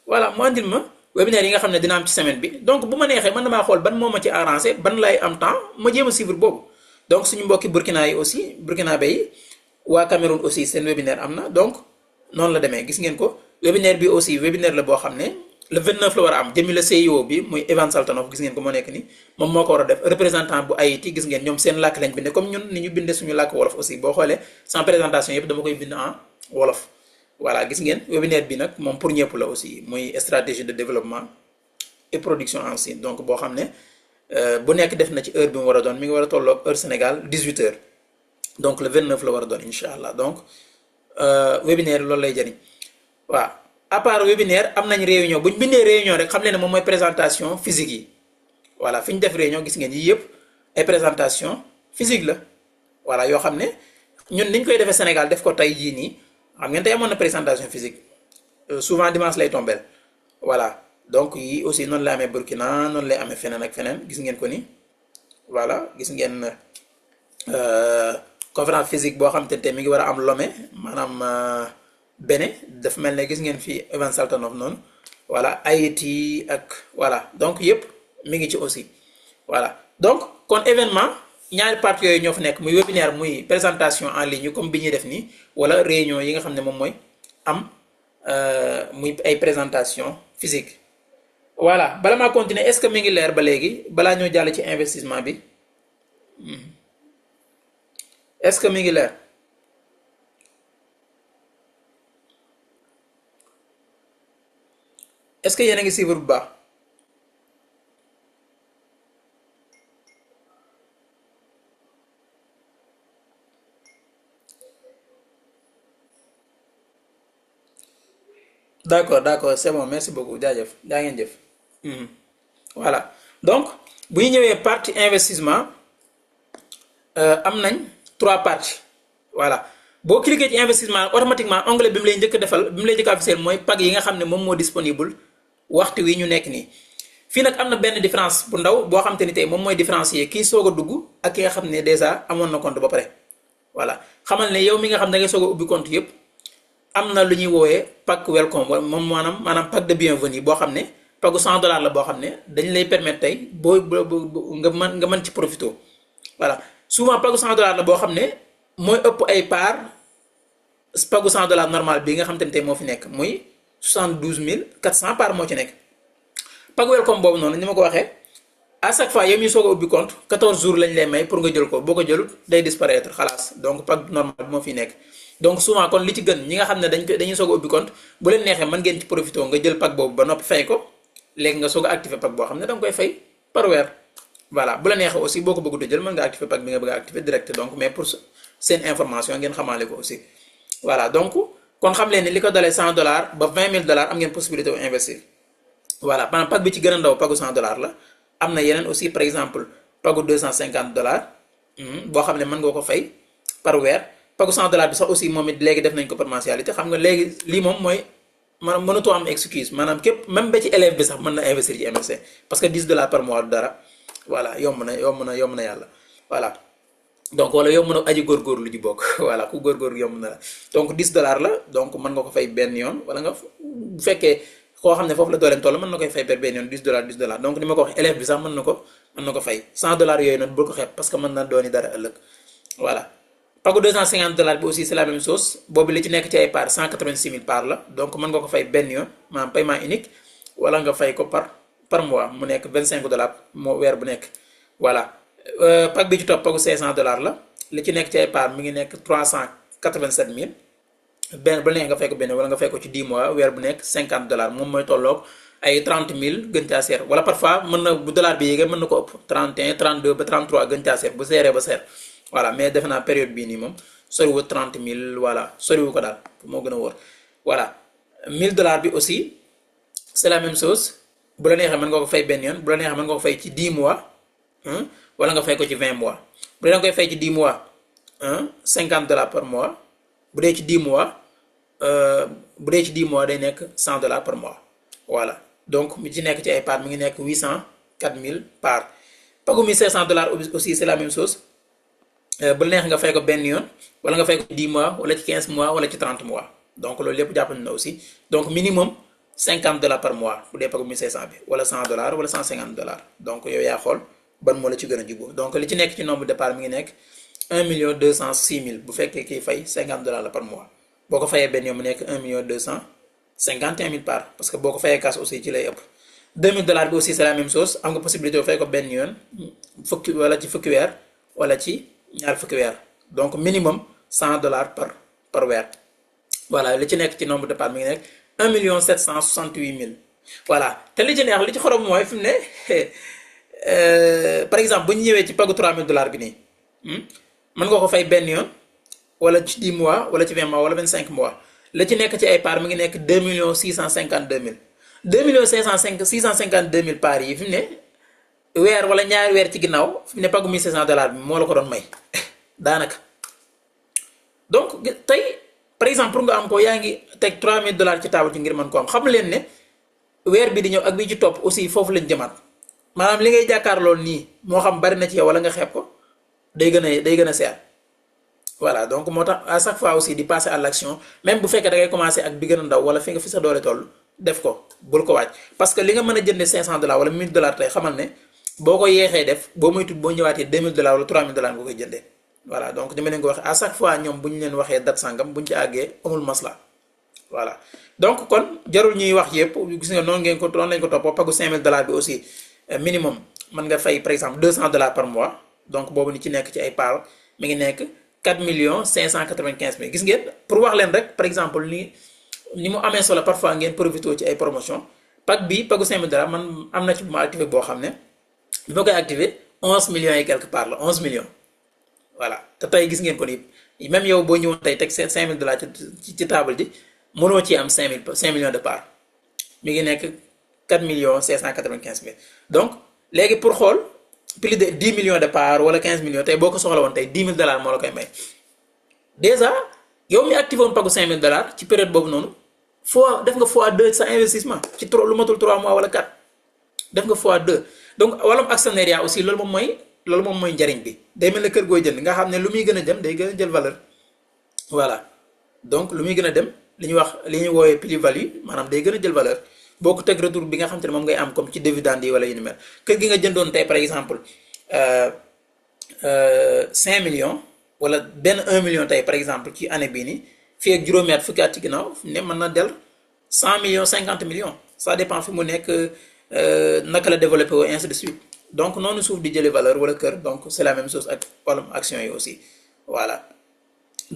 voilà mu andil ma webinaire yi nga xam ne dina am ci semaine bi donc bu ma neexee mën na maa xool ban moo ma ci arrangé ban lay am temps ma jéem a suivre boobu donc suñu mbokki Burkina yi aussi burkinabé yi waa Cameroun aussi seen webinaire am na donc noonu la demee gis ngeen ko webinaire bi aussi webinaire la boo xam ne le 29 la war a am jëmi la CIO bi muy Evan Saltanov gis ngeen ko moo nekk ni moom moo ko war a def représentant bu Haïti gis ngeen ñoom seen làkk lañ binde comme ñun ni ñu binde suñu làkk wolof aussi boo xoolee sans présentation yëpp dama koy bind en wolof voilà gis ngeen webinaire bi nag moom pour ñëpp la aussi muy stratégie de développement et production en Chine donc boo xam ne bu nekk def na ci heure bi mu war a doon mi ngi war a tolloog heure Sénégal 18h donc le 29 la war a doon incha allah donc webinaire loolu lay jëriñ waaw. à part webinaire am nañ réunion bu ñu bindee réunion rek xam leen ne moom mooy présentation physique yi voilà fi ñu def réunion gis ngeen yii yëpp ay présentation physique la voilà yoo xam ne ñun ni ñu koy defee Sénégal def ko tey jii nii xam ngeen tey amoon na présentation physique souvent dimanche lay tombeel voilà donc yii aussi noonu lay amee Burkina noonu lay amee feneen ak feneen gis ngeen ko ni voilà gis ngeen conférence physique boo xam te mi ngi war a am Lomé maanaam Bénin dafa mel ne gis ngeen fi Evan Saltanov noonu voilà Haïti ak voilà donc yëpp mi ngi ci aussi voilà donc kon événement ñaari parties yooyu ñoo fa nekk muy webinaire muy présentation en ligne comme bi ñuy def nii wala réunion yi nga xam ne moom mooy am muy ay présentation physique voilà bala maa continuer est-ce que mi ngi leer ba léegi balaa ñoo jàll ci investissement bi est-ce que mi ngi leer est-ce que yéen a ngi suivre bu baax d'accord c'est bon merci beaucoup jaajëf jaa ngeen jëf voilà donc bu ñu ñëwee partie investissement am nañ 3 parties voilà boo cliquer ci investissement automatiquement onglet bi mu lay njëkk defal bi mu lay njëkk afficher mooy pag yi nga xam ne moom moo disponible waxtu wi ñu nekk nii fii nag am na benn différence bu ndaw boo xam te ni tey moom mooy différencier kii soog a dugg ak ki nga xam ne déjà amoon na compte ba pare voilà xamal ne yow mi nga xam ne da ngay soog a ubbi compte yëpp am na lu ñuy woowee pack welcome moom maanaam pack de bienvenue boo xam ne pagu $100 la boo xam ne dañ lay permettre tey boo nga mën ci profito voilà souvent pagu $100 la boo xam ne mooy ëpp ay part pagu $100 normal bi nga xam te ne tey moo fi nekk muy 72 400 par moo ci nekk. Pack Welcome boobu noonu ni ma ko waxee à chaque fois yow mi soog a ubbi compte 14 jours lañ lay may pour nga jël ko boo ko jëlut day disparaître xalaas donc pack normal bi moo fi nekk. donc souvent kon li ci gën ñi nga xam ne dañuy soog a ubbi compte bu leen neexee mën ngeen ci profité nga jël pack boobu ba noppi fay ko léegi nga soog a activé pack boo xam ne da nga koy fay par weer. voilà bu la neexee aussi boo ko bëggut a jël mën nga activé pack bi nga bëgg a activé direct donc mais pour seen information ngeen xamaale ko aussi. voilà donc kon xam leen ni li ko dalee $100 ba $20,000 am ngeen possibilité wu investir. voilà maanaam pack bi ci gën a ndaw packu $100 la am na yeneen aussi par exemple packu $250 boo xam ne mën nga ko fay par weer. packu $100 bi sax aussi moom it léegi def nañ ko par mensualité xam nga léegi lii moom mooy maanaam mënatoo am excuse maanaam képp même ba ci élève bi sax mën na investir ci MSC parce que $10 par mois dara voilà yomb na yàlla voilà. donc wala yomb na aji góorgóorlu ji bokk voilà ku góorgóorlu yomb na la donc $10 la donc mën nga ko fay benn yoon wala nga bu fekkee koo xam ne foofu la dooleem toll mën na koy fay per benn yoon $10 donc ni ma ko wax élève bi sax mën na ko fay $100 yooyu noonu bul ko xeeb parce que mën na dooni dara ëllëg voilà. pagu $250 bi aussi c'est la même chose boobu li ci nekk ci ay part 186 000 part la donc mën nga ko fay benn yoon maanaam paiement unique wala nga fay ko par mois mu nekk $25 moo weer bu nekk voilà. pack bi ci topp pagu $500 la li ci nekk ci ay part mi ngi nekk 387 000 benn bu neex nga fay ko benn wala nga fay ko ci 10 mois weer bu nekk $50 moom mooy tolloog ay 30 000 gën caa seer wala parfois mën na bu dollar bi yéegee mën na ko ëpp 31 32 ba 33 gën caa seer bu seeree ba seer voilà mais defe naa période bii nii moom soriwul 30 000 voilà soriwu ko daal moo gën a wóor voilà. $1000 bi aussi c'est la même chose bu la neexee mën nga ko fay benn yoon bu la neexee mën nga ko fay ci 10 mois wala nga fay ko ci 20 mois bu dee nga koy fay ci 10 mois $50 par mois bu dee ci 10 mois day nekk $100 par mois voilà donc mi ci nekk ci ay part mi ngi nekk 804 000 part. pagu $1500 aussi c'est la même chose bu la neex nga fay ko benn yoon wala nga fay ko ci 10 mois wala ci 15 mois wala ci 30 mois donc loolu lépp jàpp na aussi donc minimum $50 par mois bu dee pagu 1500 bi wala $100 wala $150 donc yow yaa xool ban moo la ci gën a jubóo donc li ci nekk ci nombre de part mi ngi nekk 1,206,000 bu fekkee kiy fay $50 la par mois boo ko fayee benn yoon mu nekk 1,251,000 part parce que boo ko fayee cash aussi ci lay ëpp. $2000 bi aussi c'est la même chose am nga possibilité bu fay ko benn yoon fukki wala ci fukki weer wala ci ñaar fukki weer donc minimum $100 par weer voilà li ci nekk ci nombre de part mi ngi nekk 1,768,000 voilà te li ci neex li ci xorom mooy fi mu ne par exemple bu ñu ñëwee ci pagu $3000 bi nii mën nga ko fay benn yoon wala ci 10 mois wala ci 20 mois wala 25 mois la ci nekk ci ay part mi ngi nekk 2,652,000 2,652,000 part yi fi mu ne weer wala ñaari weer ci ginnaaw fi mu ne pagu $1,500 bi moo la ko doon may daanaka donc tey par exemple pour nga am ko yaa ngi teg $3000 ci table ci ngir mën ko am xam leen ne weer bi di ñëw ak bi ci topp aussi foofu lañ jëmaat maanaam li ngay jàkkaarloo nii moo xam bari na ci yow wala nga xeeb ko day gën a seer voilà donc moo tax à chaque fois aussi di passer à l'action même bu fekkee da ngay commencer ak bi gën a ndaw wala fi sa doole toll def ko bul ko waaj parce que li nga mën a jëndee $500 wala $1000 tey xamal ne boo ko yeexee def boo moytuwul boo ñëwaatee $2000 wala $3000 nga koy jëndee voilà donc ni ma leen ko waxee à chaque fois ñoom bu ñu leen waxee date sangam bu ñu ci àggee amul masla voilà donc kon jarul ñuy wax yëpp gis nga noonu lañ ko toppoo pagu $5000 bi aussi minimum mën nga fay par exemple $200 par mois donc boobu ni ci nekk ci ay part mi ngi nekk 4,595,000 gis ngeen pour wax leen rek par exemple ni mu amee solo parfois ngeen profité ci ay promotion pagu $5000 man am na ci bu ma activé boo xam ne bi ma koy activé 11 millions et quelque part la 11 millions voilà te tey gis ngeen ko ni même yow boo ñëwoon tey teg seen $5000 ci table ji mënoo ci am 5 millions de part mi ngi nekk 4,595,000 donc léegi pour xool plus de 10 millions de part wala 15 millions tey boo ko soxla woon tey $10,000 moo la koy may déjà yow mi activé woon pagu $5000 ci période boobu noonu def nga x2 sa investissement ci lu matul 3 mois wala 4 def nga x2 donc wàllum actionnariat aussi loolu moom mooy njariñ bi day mel ne kër gooy jënd nga xam ne lu muy gën a dem day gën a jël valeur voilà donc lu muy gën a dem li ñuy woowee plus-value maanaam day gën a jël valeur boo ko teg retour bi nga xam te ne moom ngay am comme ci dividende yi wala yu ni mel kër gi nga jëndoon tey par exemple 5 millions wala benn 1 million tey par exemple ci année bii nii fii ak juróomi at fukki at ci ginnaaw ne mën na del 100 millions 50 millions ça dépend fi mu nekk naka la développé wu ainsi de suite donc noonu suuf di jëlee valeur wala kër donc c'est la même chose ak wàllum action yi aussi voilà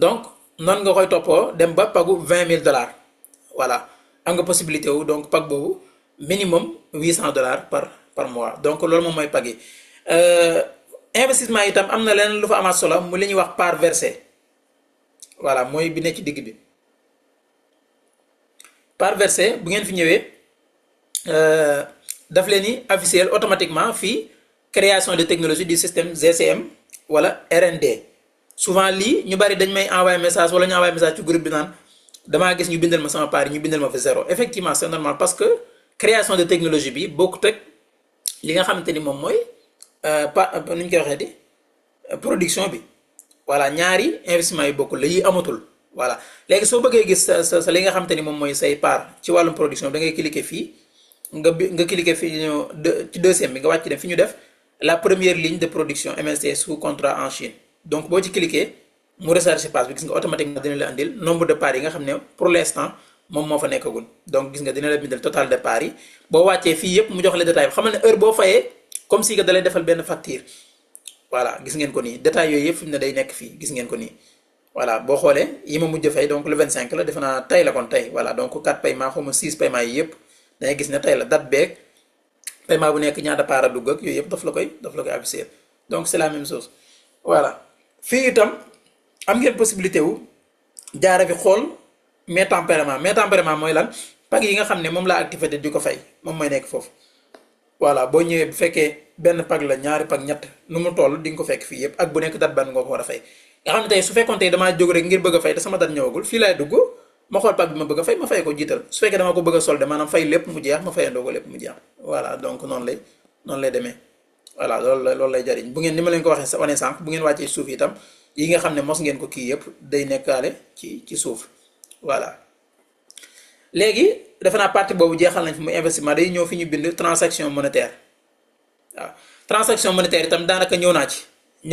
donc noonu nga koy toppoo dem ba pagu $20,000 voilà am nga possibilité wu donc pag boobu minimum $800 par mois donc loolu moom mooy pag yi investissement yi itam am na leen lu fa amaat solo mu li ñuy wax part versée voilà mooy bi ne ci digg bi part versée bu ngeen fi ñëwee daf leen ni officiel automatiquement fii création de technologie du système GCM wala R&D souvent lii ñu bari dañ may envoyer message wala ñu envoyer message ci groupe bi naan damaa gis ñu bindal ma sama part yi ñu bindal ma fa 0 effectivement c'est normal parce que création de technologie bi bokkut ak li nga xamante ni moom mooy nu ñu koy waxee di production bi voilà ñaari investissement yi bokkul la yi amatul voilà léegi soo bëggee gis sa li nga xamante ni moom mooy say part ci wàllum production da ngay cliquer fii nga cliquer fii ci deuxième bi nga wàcc dem fi ñu def la première ligne de production MSC sous contrat en Chine donc boo ci cliquer mu recherche page bi gis nga automatiquement dina la andil nombre de parts yi nga xam ne pour l'instant moom moo fa nekkagul donc gis nga dina la bindal total de parts yi boo wàccee fii yépp mu jox la détail bi xamal ne heure boo fayee comme si que dalay defal benn facture voilà gis ngeen ko nii détail yooyu yëpp fi mu ne day nekk fii gis ngeen ko nii voilà boo xoolee yi ma mujj fay donc le 25 la defe naa tey la kon tey voilà donc 4 paiements xaw ma 6 paiements yi yëpp dangay gis ne tey la date beeg paiement bu nekk ñaata part a dugg ak yooyu yëpp daf la koy afficher donc c'est la même chose voilà fii itam am ngeen possibilité wu jaare fi xool mes tempéralement mooy lan pag yi nga xam ne moom laa activité di ko fay moom mooy nekk foofu voilà boo ñëwee bu fekkee benn pag la ñaari pag ñett nu mu toll di nga ko fekk fii yëpp ak bu nekk date ban nga ko war a fay nga xam ne tey su fekkoon tey damaa jóg rek ngir bëgg a fay te sama date ñëwagul fii laay dugg ma xool pag bi ma bëgg a fay ma fay ko jiital su fekkee dama ko bëgg a solde maanaam fay lépp mu jeex ma fayandoo ko lépp mu jeex voilà donc noonu lay demee voilà loolu lay jariñ bu ngeen ni ma leen ko waxee wane sànq bu ngeen wàccee suuf itam yi nga xam ne mos ngeen ko kii yëpp day nekkaale ci suuf voilà léegi defe naa partie boobu jeexal nañ fi muy investissement day ñëw fi ñu bind transaction monétaire waaw transaction monétaire itam daanaka ñëw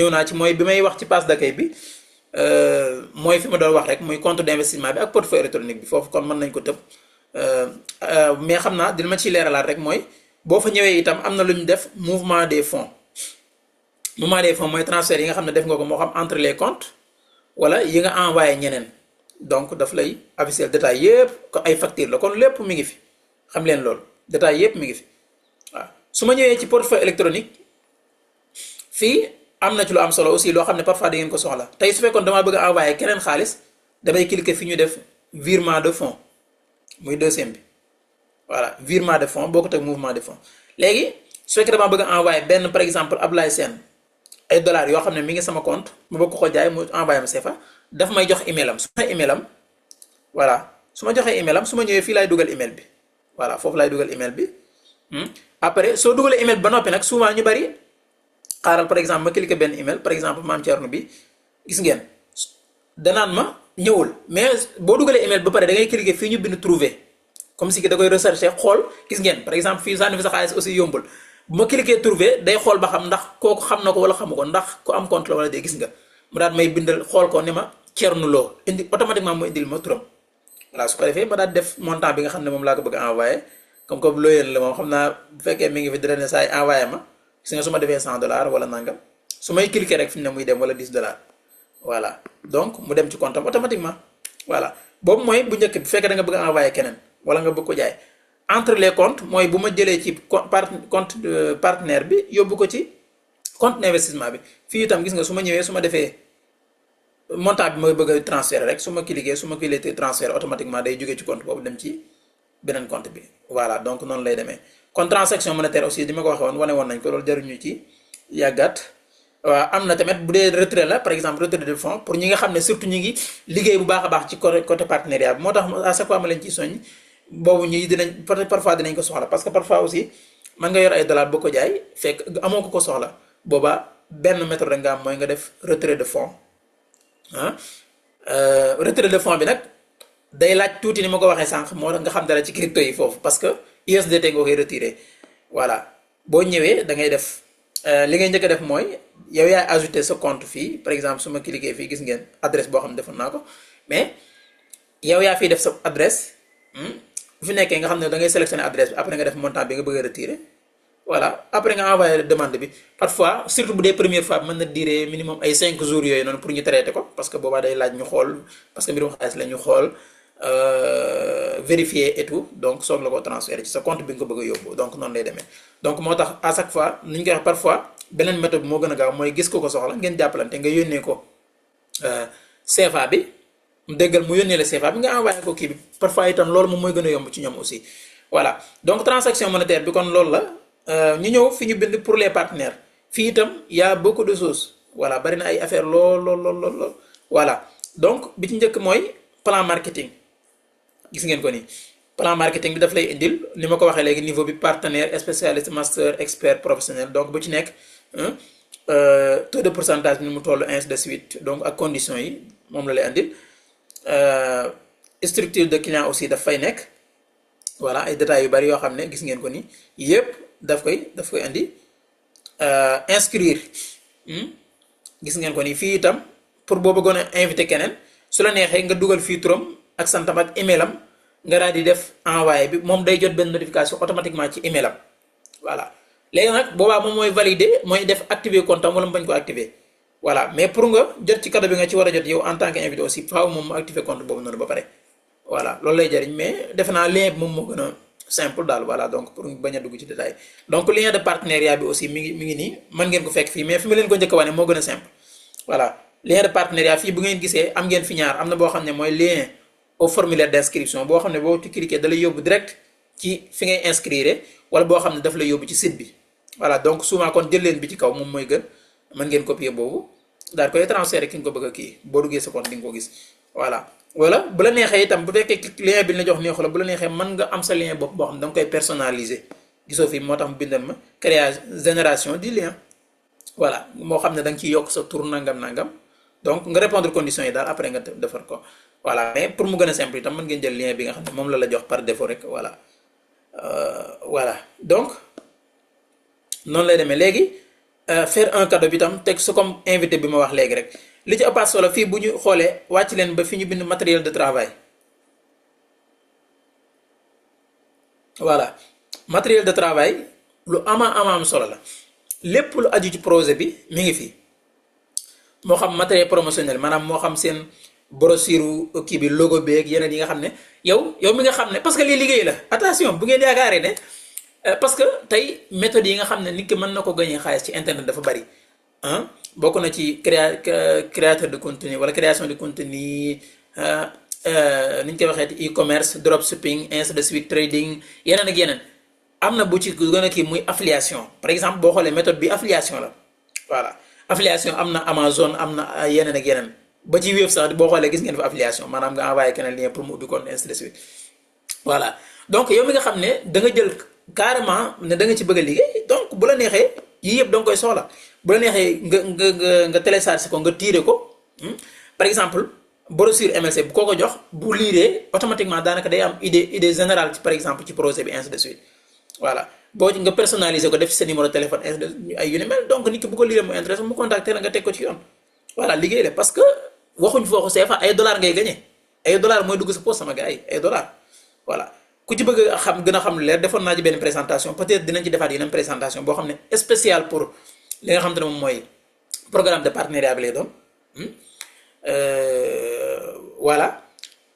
naa ci mooy bi may wax ci passe d'accueil bi mooy fi ma doon wax rek muy compte d'investissement bi ak portefeuille électronique bi foofu kon mën nañ ko tëb mais xam naa dina ma ciy leeralaat rek mooy boo fa ñëwee itam am na lu ñu def mouvement des fonds mooy transfert yi nga xam ne def nga ko moo xam entre les comptes wala yi nga envoyé ñeneen donc daf lay afficher détail yépp ko ay facture la kon lépp mi ngi fi xam leen loolu détail yépp mi ngi fi waaw su ma ñëwee ci portefeuille électronique fii am na ci lu am solo aussi loo xam ne parfois da ngeen ko soxla tey su fekkoon damaa bëgg a envoyer keneen xaalis damay cliquer fi ñu def virement de fonds muy deuxième bi voilà virement de fonds bokkut ak mouvement de fonds léegi su fekkee damaa bëgg a envoyer benn par exemple Ablaye Sène ay dollars yoo xam ne mi ngi sama compte ma bëgg ko jaay mu envoyer ma CFA daf may jox email am su ma joxee email am voilà su ma joxee email am su ma ñëwee fii laay dugal email bi voilà foofu laay dugal email bi après soo dugalee email bi ba noppi nag souvent ñu bari xaaral par exemple ma cliquer benn email par exemple maam Thierno bi gis ngeen danaan ma ñëwul mais boo dugalee email ba pare da ngay cliquer fii ñu bind trouver comme si que da koy rechercher xool gis ngeen par exemple fii sànni fi sa xaalis aussi yombul bu ma cliquer trouver day xool ba xam ndax kooku xam na ko wala xamu ko ndax ku am compte la wala dee gis nga mu daal may bindal xool ko ne ma Thierno Lo indi automatiquement mu indil ma turam voilà su ko defee ma daal def montant bi nga xam ne moom laa ko bëgg a envoyer comme que looyeen la moom xam naa bu fekkee mi ngi fi dina ne saa yi envoyé ma gis nga su ma defee $100 wala nangam su may cliquer rek fi mu ne muy dem wala $10 voilà donc mu dem ci compte am automatiquement voilà boobu mooy bu njëkk bu fekkee da nga bëgg a envoyer keneen wala nga bëgg ko jaay entre les comptes mooy bu ma jëlee ci compte partenaire bi yóbbu ko ci compte d'investissement bi fii itam gis nga su ma ñëwee su ma defee montant bi ma bëgg a transférer rek su ma cliquer transfert automatiquement day jógee ci compte boobu dem ci beneen compte bi voilà donc noonu lay demee kon transaction monétaire aussi di ma ko waxee woon wane woon nañ ko loolu jaruñu ci yàggat waaw am na tamit bu dee retrait la par exemple retrait de fonds pour ñi nga xam ne surtout ñi ngi liggéey bu baax a baax ci côté partenariat bi moo tax à chaque fois ma leen ciy soññ boobu ñi dinañ parfois dinañ ko soxla parce que parfois aussi mën nga yor ay dollars boo ko jaay fekk amoo ko soxla boobaa benn méthode rek nga am mooy nga def retrait de fonds retrait de fonds bi nag day laaj tuuti ni ma ko waxee sànq moo tax nga xam dara ci crypto yi foofu parce que USDT nga koy retiré voilà boo ñëwee da ngay def li ngay njëkk a def mooy yow yaay ajouté sa compte fii par exemple su ma cliquer fii gis ngeen adresse boo xam ne defoon naa ko mais yow yaa fiy def sa adresse bu fi nekkee nga xam ne da ngay sélectionner adresse bi après nga def montant bi nga bëgg a retirer voilà après nga envoyé demande bi parfois surtout bu dee première fois mën na durer minimum ay 5 jours yooyu noonu pour ñu traiter ko parce que boobaa day laaj ñu xool parce que mbirum xaalis la ñu xool vérifier et tout donc soog la ko transférer ci sa compte bi nga ko bëgg a yóbbu donc noonu lay demee donc moo tax à chaque fois ni ñu koy wax parfois beneen méthode bi moo gën a gaaw mooy gis ko soxla ngeen jàppalante nga yónnee ko CFA bi mu déggal mu yónnee la CFA bi nga envoyé ko kii bi parfois itam loolu moom mooy gën a yomb ci ñoom aussi voilà donc transaction monétaire bi kon loolu la ñu ñëw fi ñu bind pour les partenaires fii itam y a beaucoup de choses voilà bari na ay affaire lool voilà donc bi ci njëkk mooy plan marketing gis ngeen ko nii plan marketing bi daf lay indil ni ma ko waxee léegi niveau bi partenaire spécialiste master expert professionnel donc bu ci nekk taux de pourcentage bi ni mu toll ainsi de suite donc ak conditions yi moom la lay indil structure de client aussi daf fay nekk voilà ay détails yu bari yoo xam ne gis ngeen ko ni yépp daf koy indi inscrire gis ngeen ko ni fii itam pour boo bëggoon a invité keneen su la neexee nga dugal fii turam ak santam ak email am nga daal di def envoyé bi moom day jot benn notification automatiquement ci email am voilà léegi nag boobaa moom mooy valider mooy def activer compte am wala mu bañ ko activer voilà mais pour nga jot ci cadeau bi nga ci war a jot yow en tant que invité aussi faaw moom mu activer compte boobu noonu ba pare voilà loolu lay jariñ mais defe naa lien bi moom moo gën a simple daal voilà donc pour bañ a dugg ci détail donc lien de partenariat bi aussi mi ngi nii mën ngeen ko fekk fii mais fi ma leen ko njëkk a wane moo gën a simple voilà lien de partenariat fii bu ngeen gisee am ngeen fi ñaar am na boo xam ne mooy lien au formulaire d'inscription boo xam ne boo ci cliquer da lay yóbbu direct ci fi ngay inscrire wala boo xam ne daf lay yóbbu ci site bi voilà donc souvent kon jël leen bi ci kaw moom mooy gën mën ngeen copier boobu daal koy transférer ki nga ko bëgg a kii boo duggee sa compte di nga ko gis voilà wala bu la neexee itam bu fekkee lien bi la jox neexu la bu la neexee mën nga am sa lien bopp boo xam ne da nga koy personnaliser gisoo fi moo tax mu bindal ma génération du lien voilà moo xam ne da nga ciy yokk sa tour nangam donc nga répondre conditions yi daal après nga defar ko voilà mais pour mu gën a simple itam mën ngeen jël lien bi nga xam ne moom la jox par défaut rek voilà voilà donc noonu lay demee léegi faire un cadeau bi tam teg su comme invité bi ma wax léegi rek li ci ëppaat solo fii bu ñu xoolee wàcc leen ba fi ñu bind matériel de travail voilà matériel de travail lu am solo la lépp lu aju ci projet bi mi ngi fi moo xam matériel promotionnel maanaam moo xam seen brochure kii bi logo beeg yeneen yi nga xam ne yow mi nga xam ne parce que lii liggéey la attention bu ngeen yaakaaree ne parce que tey méthode yi nga xam ne nit ki mën na ko gagner xaalis ci internet dafa bari ah bokk na ci créateur de contenu wala création de contenu ni ñu koy waxee e-commerce dropshipping ainsi de suite trading yeneen ak yeneen am na bu ci gën a kii muy affiliation par exemple boo xoolee méthode bi affiliation la voilà affiliation am na Amazon am na yeneen ak yeneen ba ci web sax boo xoolee gis ngeen fa affiliation maanaam nga envoyé keneen lien pour mu ubbi compte ainsi de suite voilà donc yow mi nga xam ne da nga jël carrément ne da nga ci bëgg a liggéey donc bu la neexee yii yëpp da nga koy soxla bu la neexee nga télécharger ko nga tirer ko par exemple brochure MLC bu ko jox bu liiree automatiquement daanaka day am idée générale ci par exemple ci projet bi ainsi de suite voilà boo nga personnaliser ko def ci sa numéro téléphone ay yu ni mel donc nit ki bu ko liiree mu intéressé mu contacter la nga teg ko ci yoon voilà liggéey la parce que waxuñ fooxu CFA ay dollars ngay gagné ay dollars mooy dugg sa poche sama gars yi ay dollars voilà ku ci bëgg a xam gën a xam leer defoon naa ci benn présentation peut-être dinañ ci defaat yeneen présentation boo xam ne spécial pour li nga xam te ne moom mooy programme de partenariat bi lay doon voilà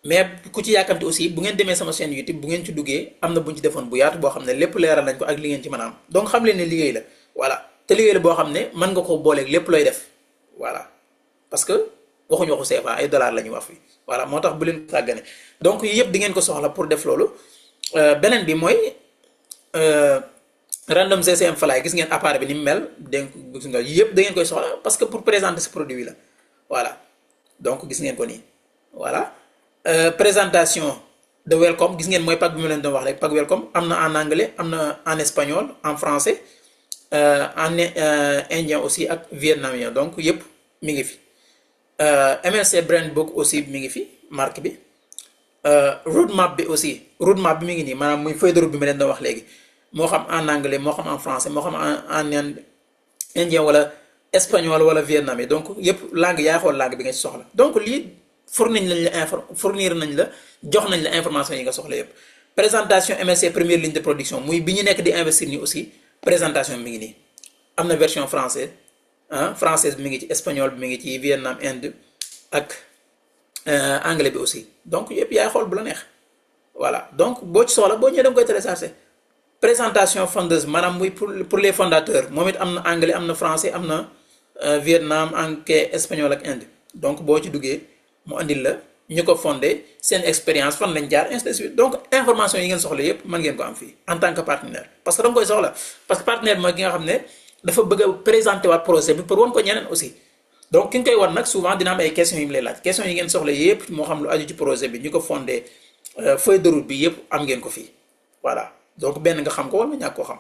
mais ku ci yàkkamti aussi bu ngeen demee sama chaîne YouTube bu ngeen ci duggee am na bu ñu ci defoon bu yaatu boo xam ne lépp leeral nañ ko ak li ngeen ci mën a am donc xam leen ne liggéey la voilà te liggéey la boo xam ne mën nga ko booleeg lépp looy def voilà parce que waxuñu waxu CFA ay dollars la ñuy wax fii voilà moo tax bu leen ko sàggane donc yëpp di ngeen ko soxla pour def loolu beneen bi mooy random GCM Fly gis ngeen appareil bi ni mu mel dégg nga gis nga yëpp da ngeen koy soxla parce que pour présenter ce produit la voilà donc gis ngeen ko nii voilà présentation de welcome gis ngeen mooy pack bi ma leen doon wax rek pack welcome am na en anglais am na en espagnol en français en indien aussi ak vietnamien donc yëpp mi ngi fi MLC brand book aussi mi ngi fi marque bi roadmap bi aussi roadmap bi mi ngi nii maanaam muy feuille de route bi ma leen doon wax léegi moo xam en anglais moo xam en français moo xam en indien wala espagnol wala vietnamien donc yëpp langue yaay xool langue bi nga ci soxla donc lii fournir nañ la jox nañ la information yi nga soxla yëpp présentation MSC première ligne de production muy bi ñu nekk di investir nii aussi présentation mi ngi nii am na version française française bi mi ngi ci espagnol bi mi ngi ci Vietnam Inde ak anglais bi aussi donc yëpp yaay xool bu la neex voilà donc boo ci soxla boo ñëwee da nga koy télécharger présentation fondeuse maanaam muy pour les fondateurs moom it am na anglais am na français am na Vietnam anglais espagnol ak Inde donc boo ci duggee mu andil la ñu ko fondé seen expérience fan lañ jaar ainsi de suite donc information yi ngeen soxla yépp mën ngeen ko am fii en tant que partenaire parce que da nga koy soxla parce que partenaire mooy ki nga xam ne dafa bëgg a présenter waat projet bi pour won ko ñeneen aussi donc ki nga koy wan nag souvent dina am ay questions yi mu lay laaj questions yi ngeen soxla yépp moo xam lu aju ci projet bi ñu ko fondé feuille de route bi yépp am ngeen ko fii voilà donc benn nga xam ko wala ñàkk koo xam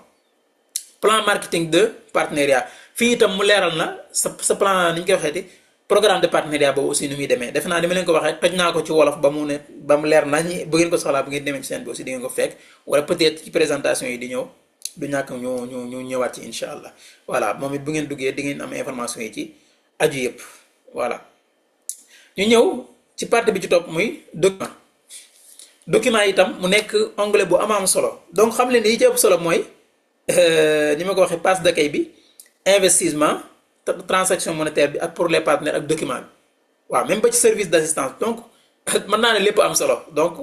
plan marketing de partenariat fii itam mu leeral na sa plan ni ñu koy waxeeti programme de partenariat boobu aussi ni muy demee defe naa ni ma leen ko waxee toj naa ko ci wolof ba mu leer nañ bu ngeen ko soxlaa bu ngeen demee ci seen bi aussi di ngeen ko fekk wala peut-être ci présentation yi di ñëw du ñàkk ñu ñëwaat ci incha allah voilà moom it bu ngeen duggee di ngeen am information yi ci aju yëpp voilà ñu ñëw ci partie bi ci topp muy document yi itam mu nekk onglet bu am solo donc xam leen ni yi ci ëpp solo mooy ni ma ko waxee passe d'accueil bi investissement transaction monétaire bi ak pour les partenaires ak document bi waaw même ba ci service d'assistance donc mën naa ne lépp am solo donc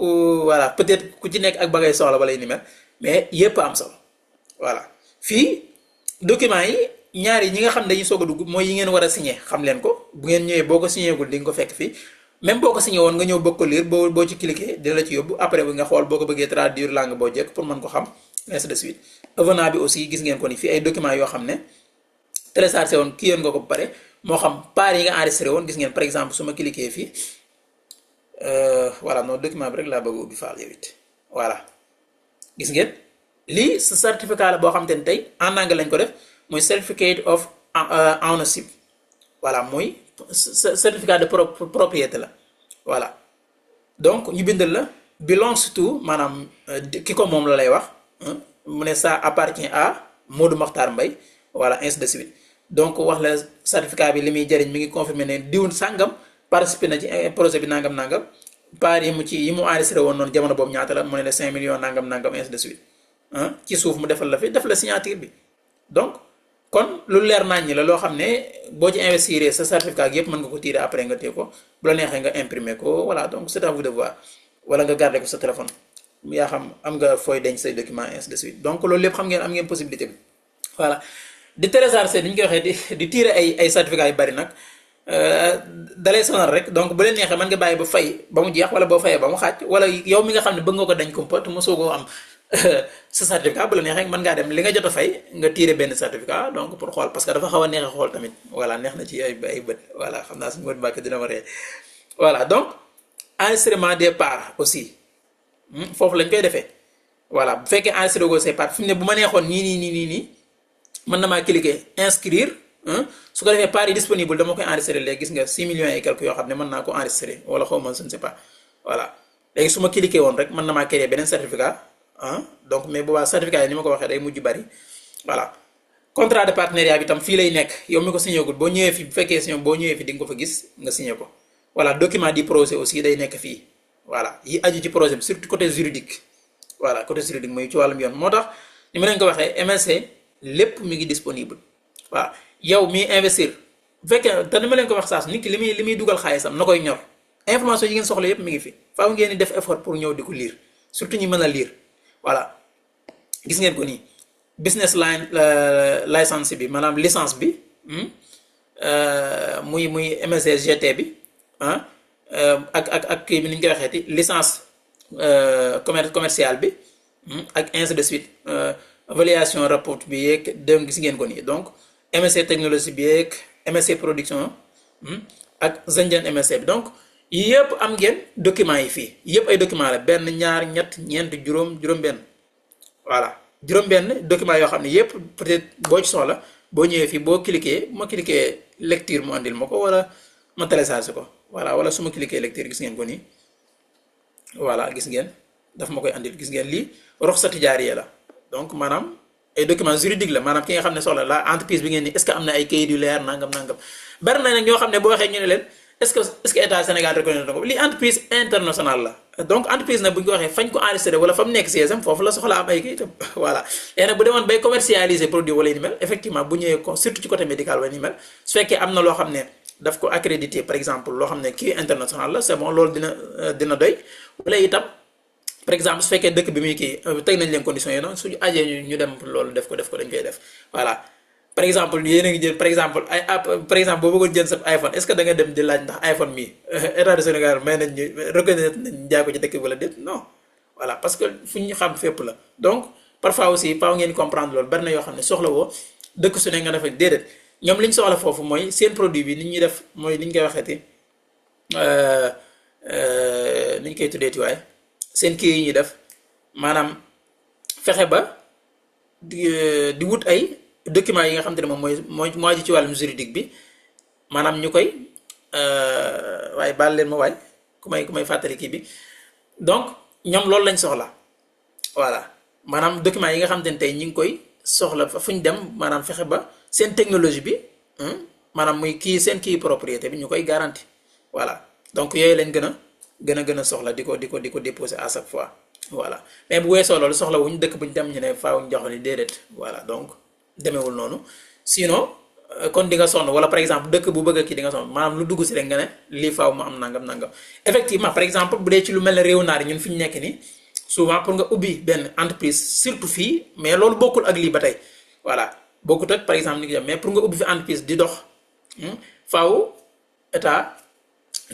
voilà peut-être ku ci nekk ak ba ngay soxla wala ni mel mais yépp am solo voilà fii document yi ñaar yi ñi nga xam ne dañuy soog a dugg mooy yi ngeen war a signer xam leen ko bu ngeen ñëwee boo ko signé gul di nga ko fekk fii même boo ko signé woon nga ñëw bëgg ko lire boo ci cliquer dina la ci yóbbu après bi nga xool boo ko bëggee traduire langue boo jekk pour mën ko xam ainsi de suite avenant bi aussi gis ngeen ko ni fii ay documents yoo xam ne téléchargé woon kii yoon nga ko ba pare moo xam part yi nga enregistré woon gis ngeen par exemple su ma cliquer fii voilà non document bi rek laa bëgg ubbi faal yow it voilà gis ngeen lii sa certificat la boo xam te ne tey en anglais lañ ko def muy certificate of ownership voilà muy certificat de propriété la voilà donc ñu bindal la belongs to maanaam ki ko moom la lay wax mu ne ça appartient à Modou Makhtar Mbaye voilà ainsi de suite donc wax la certificat bi li muy jëriñ mi ngi confirmer ne diwun sàngam participé na ci projet bi nangam part yi mu enregistré woon noonu jamono boobu ñaata la mu ne la 5 millions nangam ainsi de suite ci suuf mu defal la fi def la signature bi donc kon lu leer nañ ñi la loo xam ne boo ci investir sa certificat gi yëpp mën nga ko tirer après nga téye ko bu la neexee nga imprimer ko voilà donc c'est à vous de voir wala nga garder ko sa téléphone yaa xam am nga fooy denc say documents ainsi de suite donc loolu lépp xam ngeen am ngeen possibilité bi voilà di télécharger ni ñu koy waxee di tirer ay certificats yu bari nag dalay sonal rek donc bu leen neexee mën nga bàyyi ba fay ba mu jeex wala boo fayee ba mu xaaj wala yow mi nga xam ne bëgg nga ko dañ kumpa te mosoo koo am sa certificat bu la neexee mën ngaa dem li nga jot a fay nga tirer benn certificat donc pour xool parce que dafa xaw a neex a xool tamit voilà neex na ci ay bët voilà xam naa suñu bët mbàkk dina ma ree voilà donc enregistrement des parts aussi foofu lañ koy defee voilà bu fekkee enregistré go say parts fi mu ne bu ma neexoon nii mën na maa cliquer inscrire su ko defee parts yi disponible dama koy enregistrer léegi gis nga 6 millions et quelques yoo xam ne mën naa ko enregistrer wala xaw ma je ne sais pas voilà léegi su ma cliquer woon rek mën na maa créer beneen certificat donc mais boobaa certificat yi ni ma ko waxee day mujj bari voilà contrat de partenariat bi tam fii lay nekk yow mi ko signé gul boo ñëwee fi bu fekkee signé boo ñëwee fi di nga ko fa gis nga signé ko voilà document du projet aussi day nekk fii voilà yi aju ci projet bi surtout côté juridique voilà côté juridique mooy ci wàllum yoon moo tax ni ma leen ko waxee MSC lépp mi ngi disponible waaw yow mi investir bu fekkee te ni ma leen ko wax saa su nit ki li muy dugal xaalisam na koy ñor information yi ngeen soxla yépp mi ngi fi faaw ngeen di def effort pour ñëw di ko lire surtout ñi mën a lire voilà gis ngeen ko nii business line licence bi maanaam licence bi muy MSC GT bi ak kii bi ni ñu koy waxeeti licence commerciale bi ak ainsi de suite évaluation rapport bi yeeg dem gis ngeen ko nii donc MSC technologie bi yeeg MSC production ak Zendian MSC bi donc yëpp am ngeen documents yi fii yëpp ay documents la benn ñaar ñett ñeent juróom-benn voilà juróom-benn documents yoo xam ne yëpp peut-être boo ci soxla boo ñëwee fii boo cliquer ma cliquer lecture mu andil ma ko wala ma télécharge ko voilà wala su ma cliquer lecture gis ngeen ko nii voilà gis ngeen daf ma koy andil gis ngeen lii ruxsa tijaariya la donc maanaam ay documents juridiques la maanaam ki nga xam ne soxla la entreprise bi ngeen ni est-ce que am na ay kayit yu leer nangam bari na nag ñoo xam ne boo waxee ñu ne leen est-ce que état Sénégal reconnaître na ko lii entreprise internationale la donc entreprise nag bu ñu ko waxee fañ ko enregistré wala fa mu nekk CSM foofu la soxla am ay kayitam voilà léegi nag bu demoon bay commercialiser produit wala ni mel effectivement bu ñëwee ko surtout ci côté médical wala ni mel su fekkee am na loo xam ne daf ko accrédité par exemple loo xam ne kii international la c'est bon loolu dina doy wala itam par exemple su fekkee dëkk bi muy kii teg nañ leen conditions yi noonu suñu ajee ñu dem loolu def ko dañ koy def voilà. par exemple yéen a ngi jël par exemple par exemple boo bëggoon jënd sa iPhone est-ce que da nga dem di laaj ndax iPhone mi état du Sénégal may nañ ñu reconnaître nañ jaay ko ci dëkk bi wala déet non voilà parce que fu ñu xam fépp la donc parfois aussi faaw ngeen comprendre loolu bari na yoo xam ne soxla woo dëkk su ne nga def ak déedéet ñoom li ñu soxla foofu mooy seen produit bi ni ñuy def mooy li ñu koy waxeeti ni ñu koy tuddeeti waaye seen kii yi ñuy def maanaam fexe ba di wut ay documents yi nga xam te ne moom mooy ci wàllum juridique bi maanaam ñu koy waaye baal leen ma waay ku may fàttali kii bi donc ñoom loolu lañ soxla voilà maanaam documents yi nga xam te ne tey ñi ngi koy soxla fu ñu dem maanaam fexe ba seen technologie bi maanaam muy kii seen kii propriété bi ñu koy garanti voilà donc yooyu lañ gën a soxla di ko déposer à chaque fois voilà mais bu weesoo loolu soxla wuñ dëkk bu ñu dem ñu ne faaw ñu jox ni déedéet voilà donc demewul noonu sinon kon di nga sonn wala par exemple dëkk bu bëgg a kii di nga sonn maanaam lu dugg si rek nga ne lii faaw mu am nangam effectivement par exemple bu dee ci lu mel ne réew naar yi ñun fi ñu nekk nii souvent pour nga ubbi benn entreprise surtout fii mais loolu bokkul ak lii ba tey voilà bokkut ak par exemple ni ngi mais pour nga ubbi fi entreprise di dox faaw état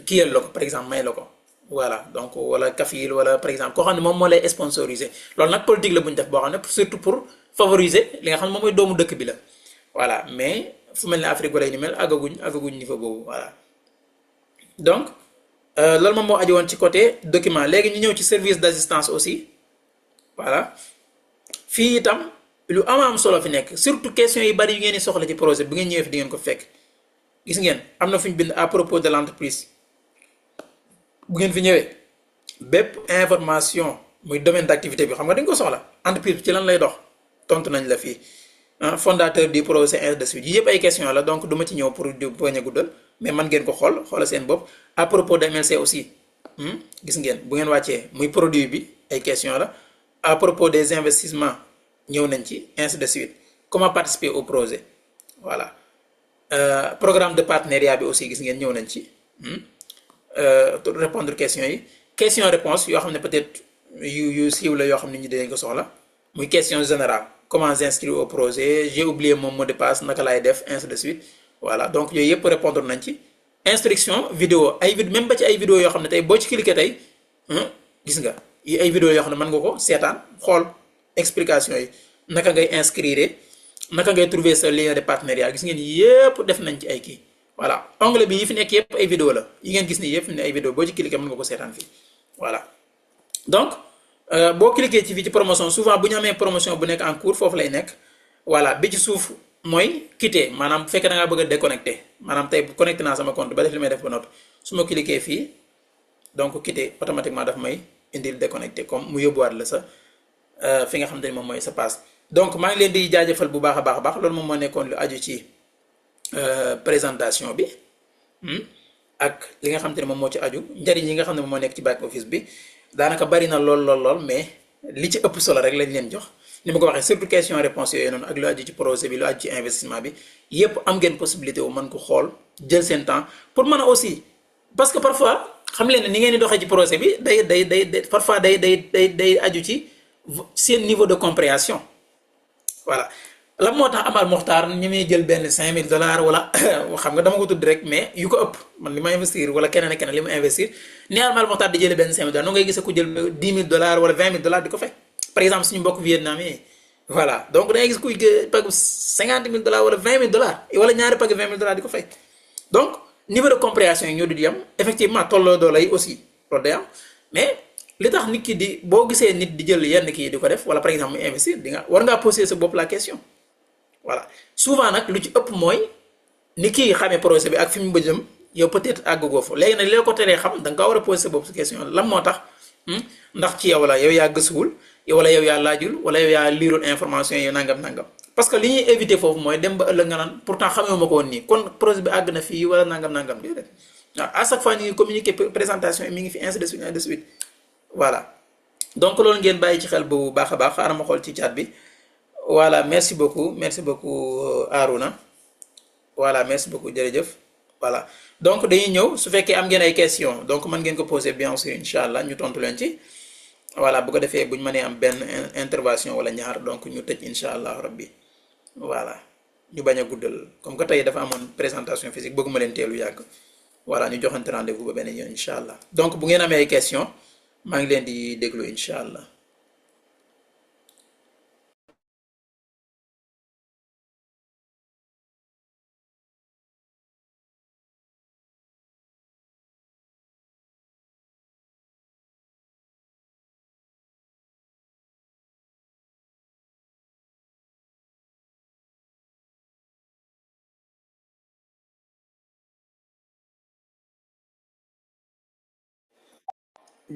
kiyal la ko par exemple may la ko voilà donc wala kafil wala par exemple koo xam ne moom moo lay sponsoriser loolu nag politique la bu ñu def boo xam ne surtout pour favoriser li nga xam ne moom mooy doomu dëkk bi la voilà mais fu mel ne Afrique wala ni mel àggaguñ niveau boobu voilà donc loolu moom moo aju woon ci côté document léegi ñu ñëw ci service d'assistance aussi voilà fii itam lu am solo fi nekk surtout question yi bari yu ngeen di soxla ci projet bi ngeen ñëwee fi di ngeen ko fekk gis ngeen am na fu ñu bind à propos de l'entreprise bu ngeen fi ñëwee bépp information muy domaine d'activité bi xam nga dañ ko soxla entreprise bi ci lan lay dox tontu nañ la fii fondateur du projet ainsi de suite yëpp ay question la donc duma ci ñëw pour di bañ a guddal mais man ngeen ko xoola seen bopp à propos de MLC aussi gis ngeen bu ngeen wàccee muy produit bi ay question la à propos des investissements ñëw nañ ci ainsi de suite comment participer au projet voilà programme de partenariat bi aussi gis ngeen ñëw nañ ci répondre questions yi question réponse yoo xam ne peut-être yu siiw la yoo xam ne ñu dinañ ko soxla muy question générale comment s'inscrire au projet j'ai oublié mon mot de passe naka laay def ainsi de suite voilà donc yooyu yëpp répondre nañ ci instruction vidéo même ba ci ay vidéo yoo xam ne tey boo ci cliquer tey gis nga yi ay vidéo yoo xam ne mën nga ko seetaan xool explication yi naka ngay inscrire naka ngay trouver sa lien de partenariat gis ngeen yëpp def nañ ci ay kii voilà onglet bi yi fi nekk yëpp ay vidéo la yi ngeen gis ni yëpp ne ay vidéo boo ci cliquer mën nga ko seetaan fii voilà donc boo cliquer ci fii ci promotion souvent bu ñu amee promotion bu nekk en cours foofu lay nekk voilà bi ci suuf mooy quitter maanaam bu fekkee da ngaa bëgg a déconnecter maanaam tey bu connecté naa sama compte ba def li may def ba noppi su ma cliquer fii donc quitter automatiquement daf may indil déconnecter comme mu yóbbuwaat la sa fi nga xam te ne moom mooy sa passe donc maa ngi leen di jaajëfal bu baax a baax loolu moom moo nekkoon lu aju ci présentation bi ak li nga xam te ne moom moo ci aju njariñ yi nga xam ne moom moo nekk ci back office bi daanaka bari na lool mais li ci ëpp solo rek lañ leen jox ni ma ko waxee surtout question réponse yooyu noonu ak lu aju ci projet bi lu aju ci investissement bi yépp am ngeen possibilité wu mën ko xool jël seen temps pour mën a aussi parce que parfois xam leen ne ni ngeen di doxee ci projet bi day parfois day aju ci seen niveau de compréhension voilà la moo tax Amal Mokhtar ñi muy jël benn $5000 wala xam nga dama ko tudd rek mais yu ko ëpp man li ma investir wala keneen ak keneen li ma investir ni Amal Mokhtar di jëlee benn $5000 noonu ngay gis ku jël $10,000 wala $20,000 di ko fay par exemple suñu mbokk Vietnam yi voilà donc da ngay gis kuy pag $50,000 wala $20,000 wala ñaari pag $20,000 di ko fay donc niveau de compréhension yi ñoo di yam effectivement tolloo doole yi aussi loolu day am mais li tax nit ki di boo gisee nit di jël yenn kii di ko def wala par exemple mu investir di nga war ngaa poser sa bopp la question voilà souvent nag lu ci ëpp mooy ni kii xamee projet bi ak fi mu bëjëm yow peut-être àggugoo fa léegi nag li la ko teree xam da nga war a poser sa bopp sa question lan moo tax ndax ci yow la yow yaa gëstuwul wala yow yaa laajul wala yow yaa liirul information yi nangam parce que li ñuy éviter foofu mooy dem ba ëllëg nga naan pourtant xamee ma ko woon nii kon projet bi àgg na fii wala nangam déedéet waaw à chaque fois ñu ngi communiquer présentation yi mi ngi fi ainsi de suite voilà donc loolu ngeen bàyyi ci xel bu baax a baax xaaral ma xool ci chat bi. Voilà, merci beaucoup Aruna. Voilà, merci beaucoup jërëjëf. Voilà donc dañuy ñëw su fekkee am ngeen ay questions donc mën ngeen ko poser bien sûr incha allah ñu tontu leen ci. Voilà bu ko defee bu ñu mënee am benn intervention wala ñaar donc ñu tëj incha allah rabbi voilà ñu bañ a guddal comme que tey dafa amoon présentation physique bëgguma leen teelu yàgg. Voilà ñu joxante rendez-vous ba beneen yoon incha allah donc bu ngeen amee ay questions maa ngi leen di déglu incha allah.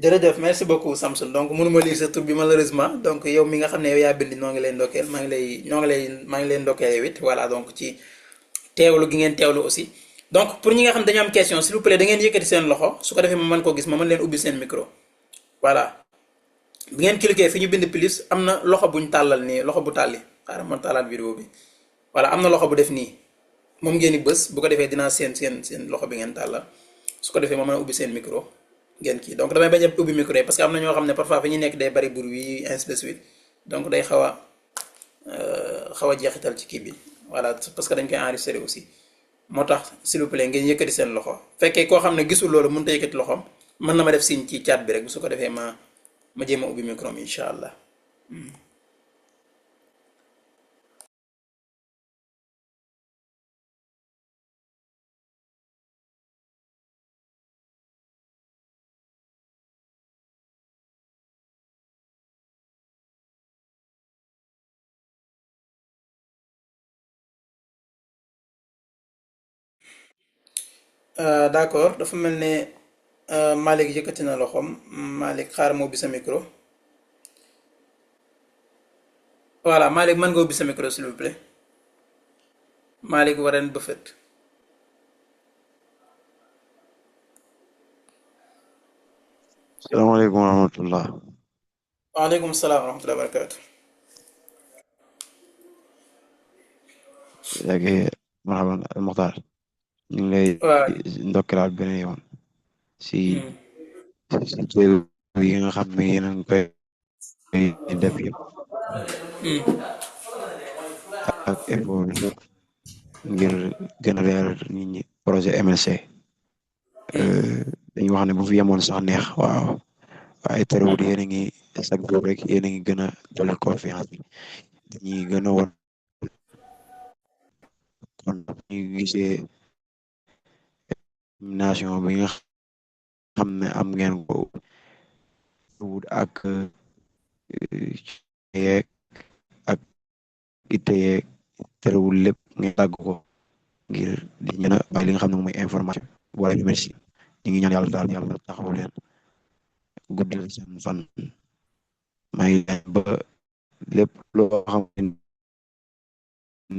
jërëjëf merci beaucoup Samson donc mënuma lire sa tur bi malheureusement donc yow mi nga xam ne yow yaa bind noo ngi lay ndokkeel maa ngi lay ñoo ngi lay maa ngi leen ndokkeel yow it voilà donc ci teewlu gi ngeen teewlu aussi donc pour ñi nga xam dañu am question s'il vous plaît da ngeen yëkkati seen loxo su ko defee ma mën koo gis ma mën leen ubbi seen micro voilà bi ngeen cliquer fi ñu bind plus am na loxo buñ tàllal nii loxo bu tàlli xaaral ma tàllaat vidéo bi voilà am na loxo bu def nii moom ngeen di bës bu ko defee dinaa seen loxo bi ngeen tàllal su ko defee ma mën a ubbi seen micro ngeen kii donc damay bañ a ubbi micro yi parce que am na ñoo xam ne parfois fi ñu nekk day bari bruit ainsi de suite donc day xaw a jeexital ci kii bi voilà parce que dañ koy enregistrer aussi moo tax s'il vous plaît ngeen yëkkati seen loxo fekkee koo xam ne gisul loolu mënut a yëkkati loxoom mën na ma def signe ci chat bi rek su ko defee ma jéem a ubbi micro mi incha allah. D'accord dafa mel ne Malick yëkkati na loxoom Malick xaaral ma ubbi sa micro voilà Malick mën nga ubbi sa micro s'il vous plaît Malick Warren Buffett. salaamaaleykum wa rahmatullah. waaleykum salaam wa rahmatulah barakaatu. léegi marhaban Moxtaar ñu ngi lay waaw. ndokkalaat beneen yoon si si jéego yi nga xam ne yéen a ngi koy def yëpp ak effort yi ngir gën a leeral nit ñi projet MLC dañu wax ne bu fi yemoon sax neex waaw waaye terewul yéen a ngi chaque jour rek yéen a ngi gën a dolli confiance bi dañuy gën a won kon ñu gisee nation bi nga xam ne am ngeen ko wut ak yeeg ak itte yeeg terewul lépp ngeen tàgg ko ngir di ñën a bàyyi li nga xam ne mooy information wala yu merci ñu ngi ñaan yàlla daal yàlla taxawu leen guddal seen fan may leen ba lépp loo xam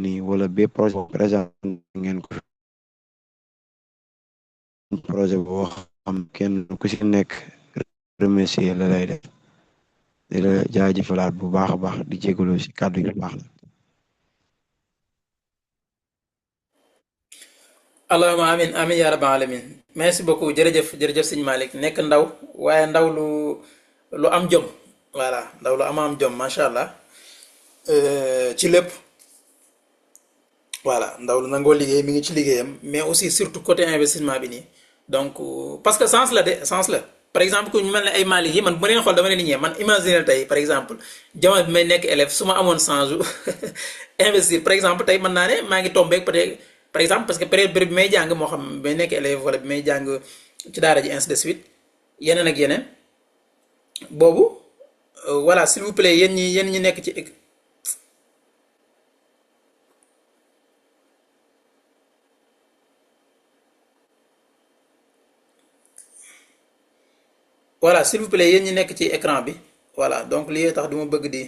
ni wala bépp projet boo présent ngeen ko projet boo xam kenn ku si nekk remercier la lay def di la jaajëfalaat bu baax a baax di jégalu si kàddu yu baax la allahumma amin amin yaa rabbal alamin merci beaucoup jërëjëf jërëjëf sëñ Malick nekk ndaw waaye ndaw lu am jom voilà ndaw lu am jom macha allah ci lépp voilà ndaw lu nangoo liggéey mi ngi ci liggéeyam mais aussi surtout côté investissement bi nii donc parce que sens la de sens la par exemple ku ñu mel ne ay Malick yi man bu ma leen xool dama leen di ñee man imaginer tey par exemple jamono bi may nekk élève su ma amoon chance investir par exemple tey mën naa ne maa ngi tombé peut-être par exemple parce que période bi may jàng moo xam bi may nekk élève wala bi may jàng ci daara ji ainsi de suite yeneen ak yeneen boobu voilà s'il vous plaît yéen ñi nekk ci. Voilà s'il vous plaît yéen ñi nekk ci écran bi voilà donc lii tax du ma bëgg di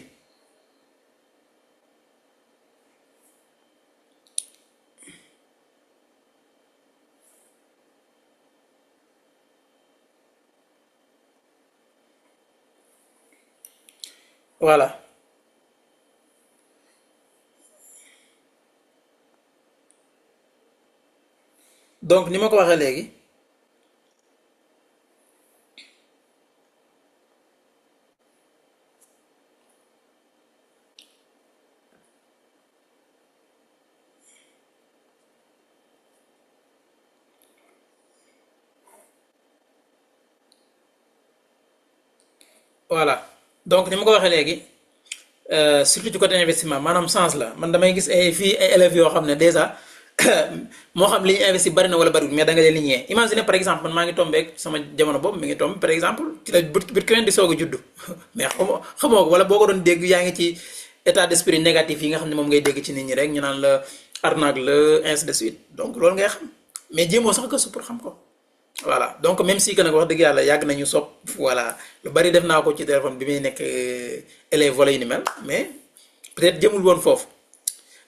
voilà donc ni ma ko waxee léegi. Voilà donc ni ma ko waxee léegi surtout ci côté investissement maanaam sens la man damay gis ay fii ay élèves yoo xam ne déjà moo xam li ñu investi bari na wala bariwul mais da nga leen li ñee imagine par exemple man maa ngi tombé ak sama jamono boobu mi ngi tombé par exemple ci la Bitcoin di soog a juddu mais xamoo ko wala boo ko doon dégg yaa ngi ci état d'esprit négatif yi nga xam ne moom ngay dégg ci nit ñi rek ñu naan la arnaque la ainsi de suite donc loolu ngay xam mais jéemoo sax gëstu pour xam ko. Voilà donc même si que nag wax dëgg yàlla yàgg nañu sopp voilà lu bari def naa ko ci téléphone bi muy nekk élève wala yu ni mel mais peut-être jëmul woon foofu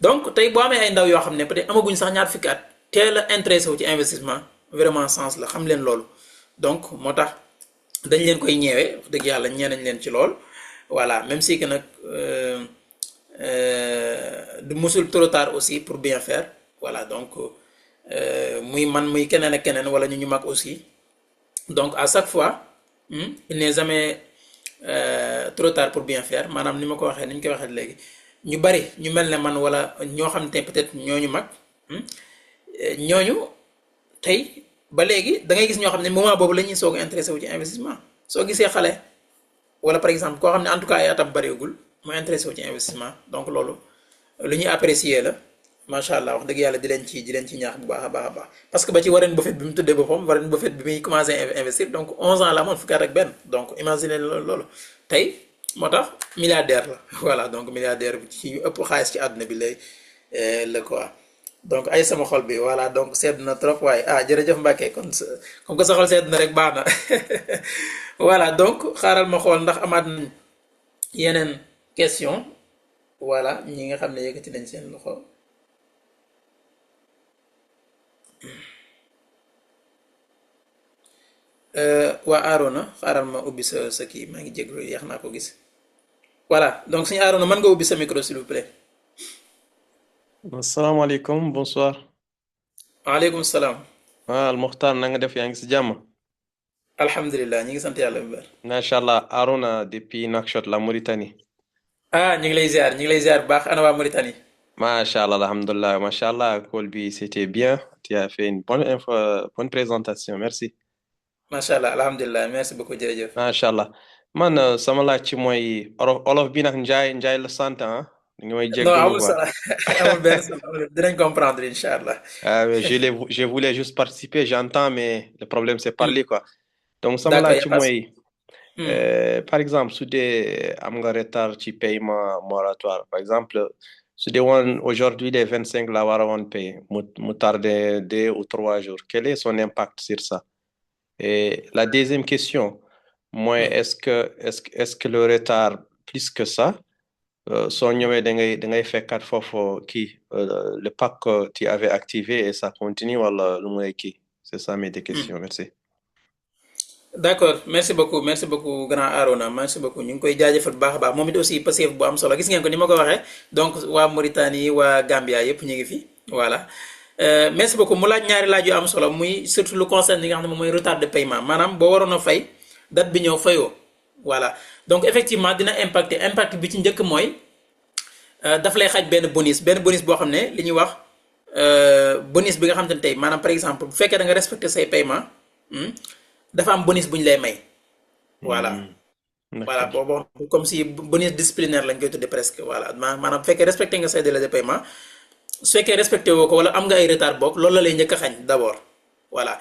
donc tey boo amee ay ndaw yoo xam ne peut-être amaguñ sax ñaar fukki at teel a intéressé wu ci investissement vraiment sens la xam leen loolu donc moo tax dañ leen koy ñeewee wax dëgg yàlla ñee nañ leen ci lool voilà même si que nag du musul trop tard aussi pour bien faire voilà donc. Muy man muy keneen ak keneen wala ñu mag aussi donc à chaque fois il n'est jamais trop tard pour bien faire maanaam ni ma ko waxee ni ñu koy waxee léegi ñu bari ñu mel ne man wala ñoo xam te peut-être ñooñu mag ñooñu tey ba léegi da ngay gis ñoo xam ne moment boobu la ñuy soog a intéressé wu ci investissement soo gisee xale wala par exemple koo xam ne en tout cas ay atam bariwul mu intéressé wu ci investissement donc loolu lu ñuy apprécier la. macha allah wax dëgg yàlla di leen ci ñaax bu baax a baax a baax parce que ba ci Warren Buffett bi mu tuddee boppam Warren Buffett bi muy commencé investir donc 11 ans la amoon fukki at ak benn donc imagine loolu tey moo tax milliardaire la voilà donc milliardaire bi ci ñu ëpp xaalis ci àdduna bi lay la quoi donc ay sama xol bi voilà donc sedd na trop waaye jërëjëf Mbacke kon comme que sa xol sedd na rek baax na voilà donc xaaral ma xool ndax amaat nañ yeneen question voilà ñi nga xam ne yëkkati nañ seen loxo. waa Arona xaaral ma ubbi sa kii maa ngi jégalu yéex naa ko gis voilà donc suñu Arona mën nga ubbi sa micro s'il vous plaît. asalaamaaleykum bonsoir. waaleykum salaam. Al Muxtaar na nga def yaa ngi si jàmm. alhamdulilah ñi ngi sant yàlla bu baax. macha allah Arona depuis Nouakchott la Mauritanie. ñu ngi lay ziar bu baax ana waa Mauritanie. macha allah alhamdulilah macha allah call bi c'était bien tu as fait une bonne présentation merci. macha allah alhamdulilah merci beaucoup jërëjëf. macha allah man sama laaj ci mooy olof bi nag Njaay la sant ah. nga may jégalu non amul solo amul benn solo dinañ comprendre incha allah. mais je voulais juste participer j'entends mais le problème c'est parler quoi. donc sama laaj ci mooy. par exemple su dee am nga retard ci paiement moratoire par exemple su dee woon aujourd'hui les 25 la war a woon payer mu tardé 2 ou 3 jours quel est son impact sur ça. Et la deuxième question, moi, est-ce que le retard plus que ça, soo ñëwee da ngay fekkaat foofu kii le pack que tu avais activé et ça continue wala lu muy kii c'est ça mes deux questions merci. d'accord merci beaucoup grand Arona merci beaucoup ñu ngi koy jaajëfal bu baax a baax moom it aussi passif bu am solo gis ngeen ko ni ma ko waxee donc waa Mauritanie waa Gambia yëpp ñu ngi fi voilà. merci beaucoup mu laaj ñaari laaj yu am solo muy surtout lu concerne li nga xam ne moom mooy retard de paiement maanaam boo waroon a fay date bi ñëw fayoo voilà donc effectivement dina impact bi ci njëkk mooy daf lay xaj benn bonus boo xam ne li ñuy wax bonus bi nga xam ne tey maanaam par exemple bu fekkee da nga respecté say paiement dafa am bonus bu ñu lay may voilà. voilà boobu comme si bonus disciplinaire lañ koy tuddee presque voilà maanaam bu fekkee respecté nga say délai de paiement. su fekkee respecté woo ko wala am nga ay retard boog loolu la lay njëkk a xañ d'abord voilà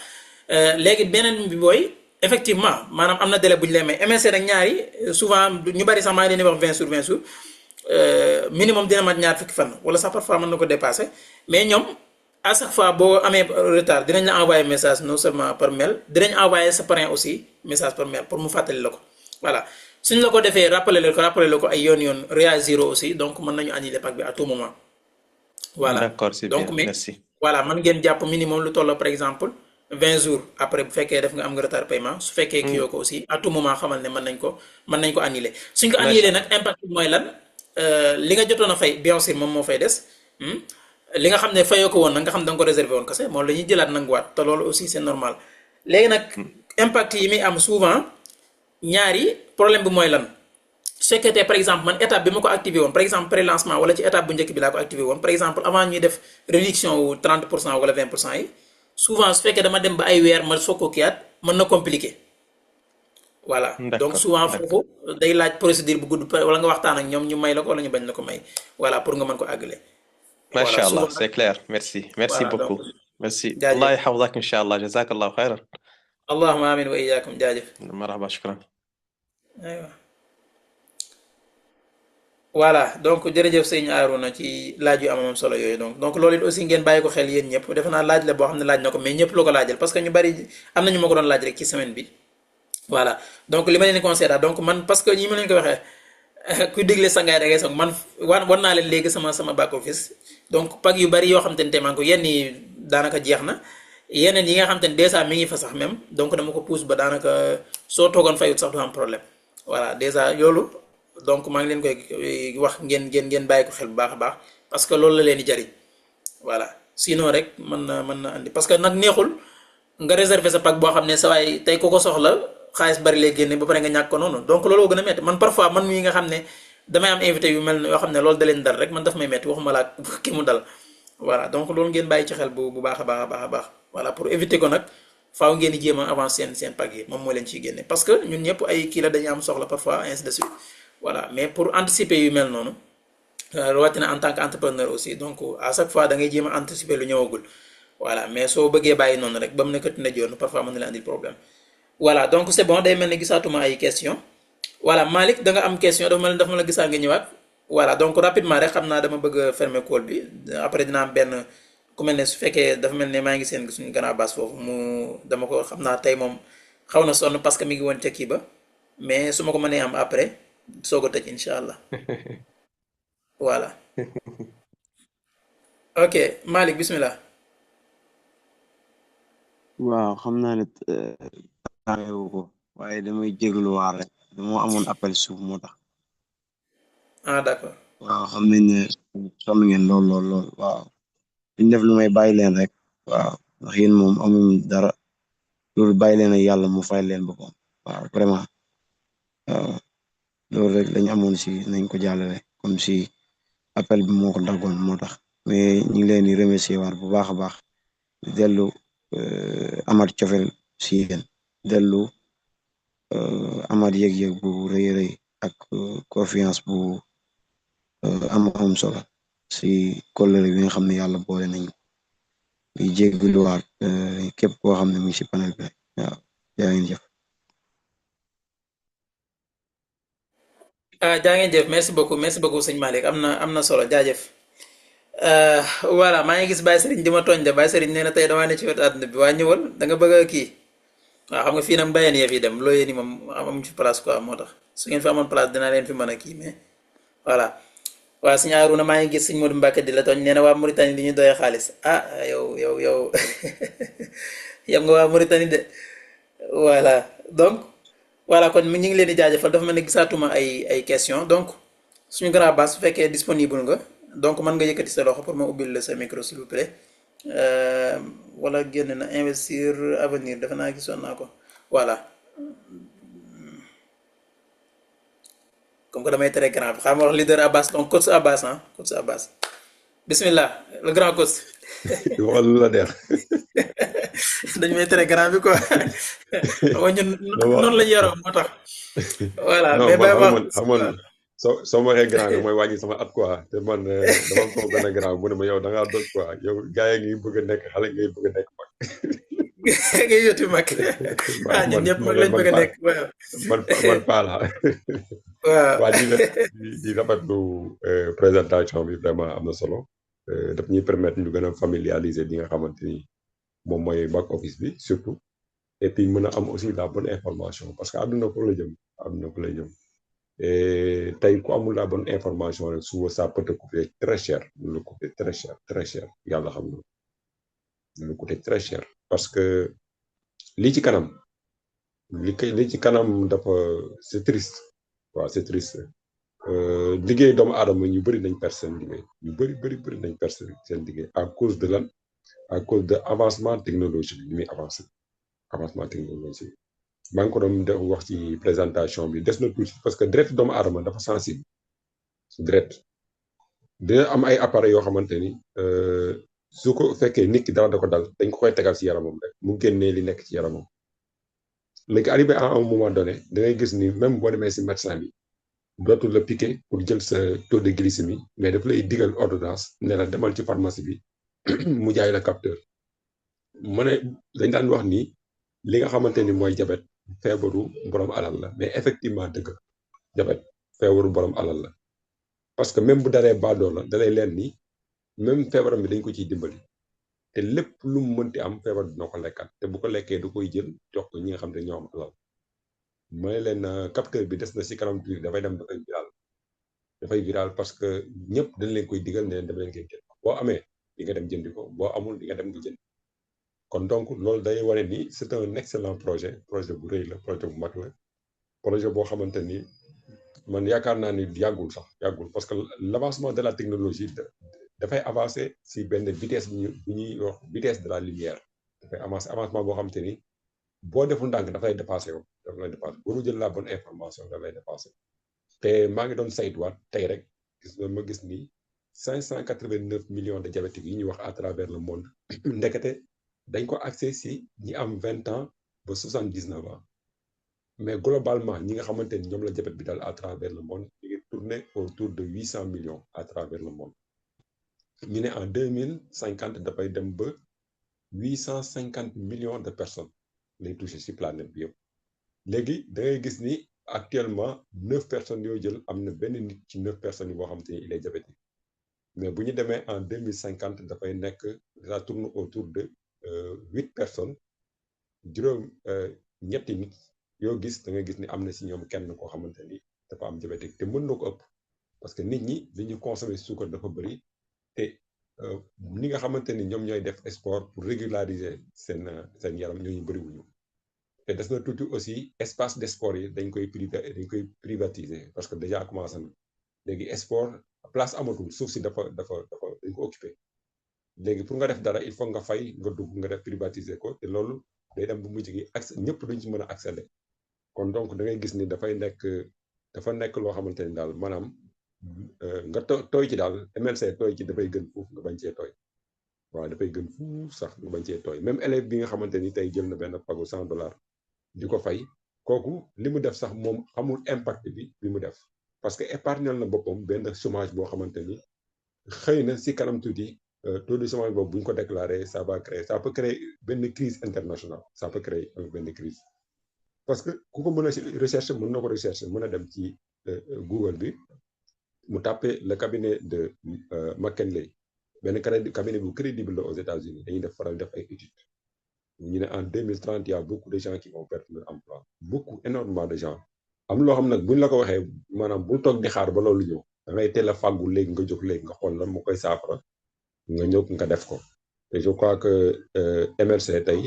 léegi beneen bi booy effectivement maanaam am na délai bu ñu lay may MSC nag ñaari souvent ñu bari sax maa ngi leen di wax 20 sur 20 jours minimum dina mat ñaar fukki fan wala sax parfois mën na ko dépasser mais ñoom à chaque fois boo amee retard dinañ la envoyer message non seulement par mail dinañ envoyer sa parrain aussi message par mail pour mu fàttali la ko voilà suñ la ko defee rappeler la ko ay yoon réagir aussi donc mën nañu annuler pack bi à tout moment. voilà d'accord c'est donc bien mais merci. voilà man ngeen jàpp minimum lu toll par exemple 20 jours après bu fekkee def nga am nga retard paiement su fekkee kii yoo ko aussi à tout moment xamal ne mën nañ ko annuler suñ ko annuler nag impact bi mooy lan li nga jotoon a fay bien sûr moom moo fay des li nga xam ne fayoo ko woon nag nga xam da nga ko réservé woon kese moom la ñuy jëlaat nanguwaat te loolu aussi c'est normal léegi nag impact yi muy am souvent ñaari problème bi mooy lan su fekkee tey par exemple man étape bi ma ko activé woon par exemple pré-lancement wala ci étape bu njëkk bi laa ko activé woon par exemple avant ñuy def réduction wu 30% wala 20% yi souvent su fekkee dama dem ba ay weer ma soog ko kiyaat mën na compliqué voilà donc souvent foofu day laaj procédure bu gudd wala nga waxtaan ak ñoom ñu may la ko wala ñu bañ la ko may voilà pour nga mën ko àggale. Masha Allah, c'est clair. Merci beaucoup. Merci. Allah yahfazak inshallah. Jazakallah khairan. Allahumma amin wa iyyakum. jaajëf. Marhaba, shukran. aywa voilà donc jërëjëf sëñ Arouna ci laaj yu am solo yooyu donc loolu it aussi ngeen bàyyi ko xel yéen ñëpp defe naa laaj la boo xam ne laaj na ko mais ñëpp la ko laajal parce que ñu bari am na ñu ma ko doon laaj rek ci semaine bi voilà donc li ma leen di conseillé daal donc man parce que ñi ma leen ko waxee kuy digle sangaay da ngay sang man war naa leen léegi sama back office donc pack yu bari yoo xam te ne te man ko yenn yi daanaka jeex na yeneen yi nga xam te ne dèjà mi ngi fa sax même donc dama ko pousse ba daanaka soo toogoon fayut sax du am problème voilà dèjà yoolu donc maa ngi leen koy wax ngeen bàyyi ko xel bu baax a baax parce que loolu la leen di jariñ voilà sinon rek mën na andi parce que nag neexul nga réserver sa pack boo xam ne sa waay tey ku ko soxla xaalis bari lay génne ba pare nga ñàkk ko noonu donc looloo gën a metti man parfois man mii nga xam ne damay am invité yu mel yoo xam ne loolu da leen dal rek man daf may metti waxuma laa ki mu dal voilà donc loolu ngeen bàyyi ci xel bu baax a baax voilà pour éviter ko nag faaw ngeen di jéem a avancer seen pack yi moom moo leen ciy génne parce que ñun ñëpp ay kii la dañuy am soxla parfois ainsi de suite voilà mais pour anticiper yu mel noonu rawatina en tant qu'entrepreneur aussi donc à chaque fois da ngay jéem a anticiper lu ñëwagul voilà mais soo bëggee bàyyi noonu rek ba mu nekkati na joon parfois mën na la andil problème voilà donc c'est bon day mel ne gisaatuma ay question voilà Malick da nga am question dafa ma la gisaa nga ñëwaat voilà donc rapidement rek xam naa dama bëgg a fermer call bi après dina am benn ku mel ne su fekkee dafa mel ne maa ngi seen suñu grand bass foofu mu dama ko xam naa tey moom xaw na sonn parce que mi ngi woon ca kii ba mais su ma ko mënee am après soog a tëj incha allah voilà ok Malick bismillah. waaw xam naa ne taarewu ko waaye damay jéglu waar rek dama amoon appel suuf moo tax. ah d'accord. waaw xam nañ ne sonn ngeen lool waaw liñ def lu may bàyyi leen rek waaw ndax yéen moom amuñ dara loolu bàyyi leen ak yàlla mu fay leen boppam waaw vraiment waaw loolu rek lañ amoon si nañ ko jàllale comme si appel bi moo ko daggoon moo tax mais ñu ngi leen di remercier waat bu baax a baax dellu amaat cofeel si yéen dellu amaat yëg-yëg bu rëy ak confiance bu am solo si kóllëre bi nga xam ne yàlla boole nañu di jégaluwaat képp koo xam ne mu ngi si panel bi waaw jaa ngeen jëf. jaa ngeen jëf merci beaucoup sëñ Malick am na solo jaajëf. voilà maa ngi gis Baye Serigne di ma tooñ de Baye Serigne nee na tey damaa ne ci wetu àdduna bi waa ñëwal da nga bëgg a kii waaw xam nga fii nag mbayeen yee fi dem loo yéen moom amuñ fi place quoi moo tax su ngeen fi amoon place dinaa leen fi mën a kii mais voilà waa sëñ Arouna maa ngi gis sëñ Modou Mbacke di la tooñ nee na waa Mauritanie di ñu doyee xaalis ah yow yam nga waa Mauritanie de voilà donc voilà kon ñu ngi leen di jaajëfal dafa mel ne gisaatuma ay question donc suñu grand bass su fekkee disponible nga donc mën nga yëkkati sa loxo pour ma ubbil la sa micro s'il vous plaît wala génn na investir avenir dafa naa gisoon naa ko voilà comme que damay tere grand bi xam nga wax leader Abbas donc coach Abbas coach Abbas bismillah le grand coach. waxal lu la neex. dañ may tere grand bi quoi ñun noonu la ñu yoroo moo tax. voilà mais ba soo ma waxee grand bi mooy wàññi sama at quoi te man dama ko benn grand mu ne ma yow da ngaa doj quoi yow gars yi ngi bëgg a nekk xale ngay bëgg a nekk mag. ngay yoti mag. ñun ñëpp mag lañ bëgg a nekk waaw. man paa la. waaw waa di rafetlu présentation bi vraiment am na solo daf ñuy permettre ñu gën a familiariser li nga xamante ni moom mooy back office bi surtout et puis mën a am aussi la bonne information parce que àdduna ko la jëm tey ku amul la bonne information rek suba ça peut te coûter très cher lu coûter très cher yàlla xam na lu coûter très cher parce que li ci kanam dafa c'est triste waaw c'est triste liggéey doomu aadama ñu bëri nañ perdre seen liggéey ñu bëri nañ perdre seen liggéey à cause de lan à cause de avancement technologique bi muy avancement technologique maa ngi ko doon wax ci présentation bi des na tuuti parce que deret doomu aadama dafa sensible deret dina am ay appareils yoo xamante ni su ko fekkee nit ki dara da ko dal dañ ko koy tegal ci yaramam rek mu génnee li nekk ci yaramam léegi arrivé à un moment donné da ngay gis ni même boo demee ci médecin bi dootul la piquer pour jël sa taux de glycémie mais daf lay digal ordonnance ne la demal ci pharmacie bi mu jaay la capteur mu ne dañ daan wax ni li nga xamante ni mooy jabet feebaru borom alal la mais effectivement dëgg jabet feebaru borom alal la parce que même bu daree baadoo la dalay leen ni même feebaram bi dañ ko ciy dimbali te lépp lu mu mënti am feebar dina ko lekkat te bu ko lekkee du koy jël jox ko ñi nga xam ne ñoo am alal mooy leen capteur bi des na ci kanam tuuti dafay dem dafay viral parce que ñëpp dañ leen koy digal ne leen dem leen koy jënd boo amee di nga dem jëndi ko boo amul di nga dem di jënd kon donc loolu day wane ni c'est un excellent projet bu rëy la projet bu mag la projet boo xamante ni man yaakaar naa ni yàggul parce que l'avancement de la technologie dafay avancer ci benn vitesse bu ñuy wax vitesse de la lumière dafay avancer avancement boo xamante ni boo deful ndànk dafay dépasser yow boo jël la bonne information dafay dépasser te maa ngi doon saytuwaat tey rek ma gis ni 589 millions de diabétiques yi ñuy wax à travers le monde ndekete dañ ko accès ci ñi am 20 ans ba 79 ans mais globalement ñi nga xamante ni ñoom la diabète bi dal à travers le monde ñu ngi tourner autour de 800 millions à travers le monde ñu ne en 2050 dafay dem ba 850 millions de personnes lay toucher ci planète bi yëpp léegi da ngay gis ni actuellement 9 personnes yoo jël am na benn nit ci 9 personnes yi boo xamante ni il est diabétique mais bu ñu demee en 2050 dafay nekk ça tourne autour de 8 personnes juróom ñetti nit yoo gis da nga gis ni am na ci ñoom kenn koo xamante ni dafa am diabétique te mën na ko ëpp parce que nit ñi li ñu consommer suukar dafa bëri te ni nga xamante ni ñoom ñooy def sport pour régulariser seen yaram ñooñu bëriwuñu te des na tuuti aussi espace de sport yi dañ koy privatiser parce que déjà commencé na léegi sport place amatul suuf si dafa dañ ko occupé léegi pour nga def dara il faut nga fay nga dugg nga def privatiser ko te loolu day dem bu mujj gi accès ñëpp duñ ci mën a accéder kon donc da ngay gis ni dafa nekk loo xamante ni daal maanaam nga tooy ci daal MLC tooy ci dafay gën fuuf nga bañ cee tooy waaw dafay gën fuuf sax nga bañ cee tooy même élève bi nga xamante ni tey jël na benn pagu $100 di ko fay kooku li mu def sax moom xamul impact bi mu def parce que épargnal na boppam benn chômage boo xamante ni xëy na si kanam tuuti taux de chômage boobu bu ñu ko déclaré ça peut créer benn crise internationale ça peut créer benn crise parce que ku ko mën a recherche mën na ko recherche mën a dem ci Google bi mu tapé le cabinet de McKinsey benn cabinet bu crédible la aux États-Unis dañuy faral def ay études ñu ne en 2030 il y a beaucoup de gens qui vont perdre leur emploi énormément de gens am loo xam nag buñ la ko waxee maanaam bul toog di xaar ba loolu ñëw da ngay teel a fàggu léegi nga jóg léegi nga xool lan moo koy saafara nga ñëw nga def ko te je crois que MRC tey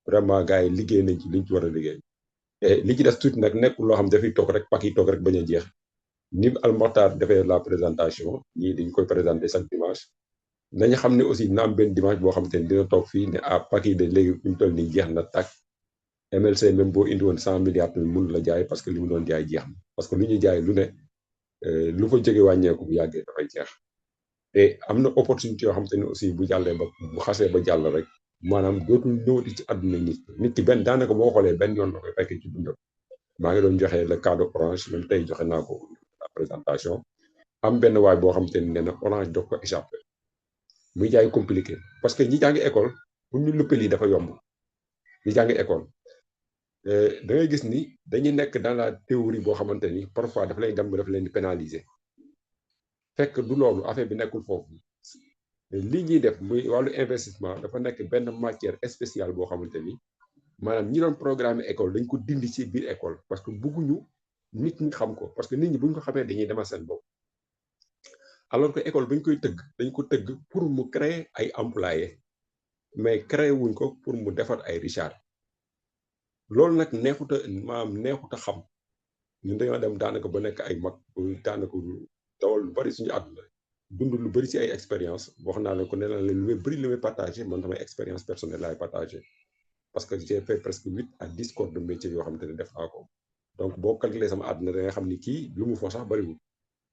vraiment gars yi liggéey nañ ci liñ ci war a liggéey et li ci des tuuti nag nekkul loo xam dafay toog rek pak yi toog rek bañ a jeex ni Al Mokhtar defee la présentation ñii dañ koy présenter chaque dimanche nañu xam ne aussi dina am benn dimanche boo xam te ne dina toog fii ne pak yi de léegi fi mu toll nii jeex na tàkk MLC même boo indi woon 100 milliards tamit mënu la jaay parce que li mu doon jaay jeex na parce que lu ñuy jaay lu ne lu ko jóge wàññeeku bu yàggee dafay jeex te am na opportunité yoo xam te ne aussi bu jàllee ba bu xasee ba jàll rek maanaam dootul ñëwati ci àdduna nit ki benn daanaka boo xoolee benn yoon la koy fekkee ci dundam maa ngi doon joxe le cas de Orange même tey joxe naa ko la présentation am benn waay boo xam te ne nee na Orange doo ko échappé muy jaay compliqué parce que ñi jàngi école pour ñu luppal yi dafa yomb ñi jàngi école da ngay gis ni dañuy nekk dans la théorie boo xamante ni parfois dafa lay dem dafa leen di pénaliser fekk du loolu affaire bi nekkul foofu li ñuy def muy wàllu investissement dafa nekk benn matière spéciale boo xamante ni maanaam ñi doon programme école dañ ko dindi ci biir école parce que bëgguñu nit ñi xam ko parce que nit ñi buñ ko xamee dañuy demal seen bopp alors que école bañ koy tëgg dañ ko tëgg pour mu créer ay employés mais créé wuñ ko pour mu defar ay Richard loolu nag neexut a xam ñun dañoo dem daanaka ba nekk ay mag daanaka dawal lu bari suñu àdduna dund lu bari ci ay expérience wax naa leen ko nee naa leen lu bari li may partagé man damay expérience personnelle laay partagé parce que j'ai fait presque 8 à 10 corps de métier yoo xamante ne def naa ko donc boo calculé sama àdduna da nga xam ni kii lu mu foo sax bariwul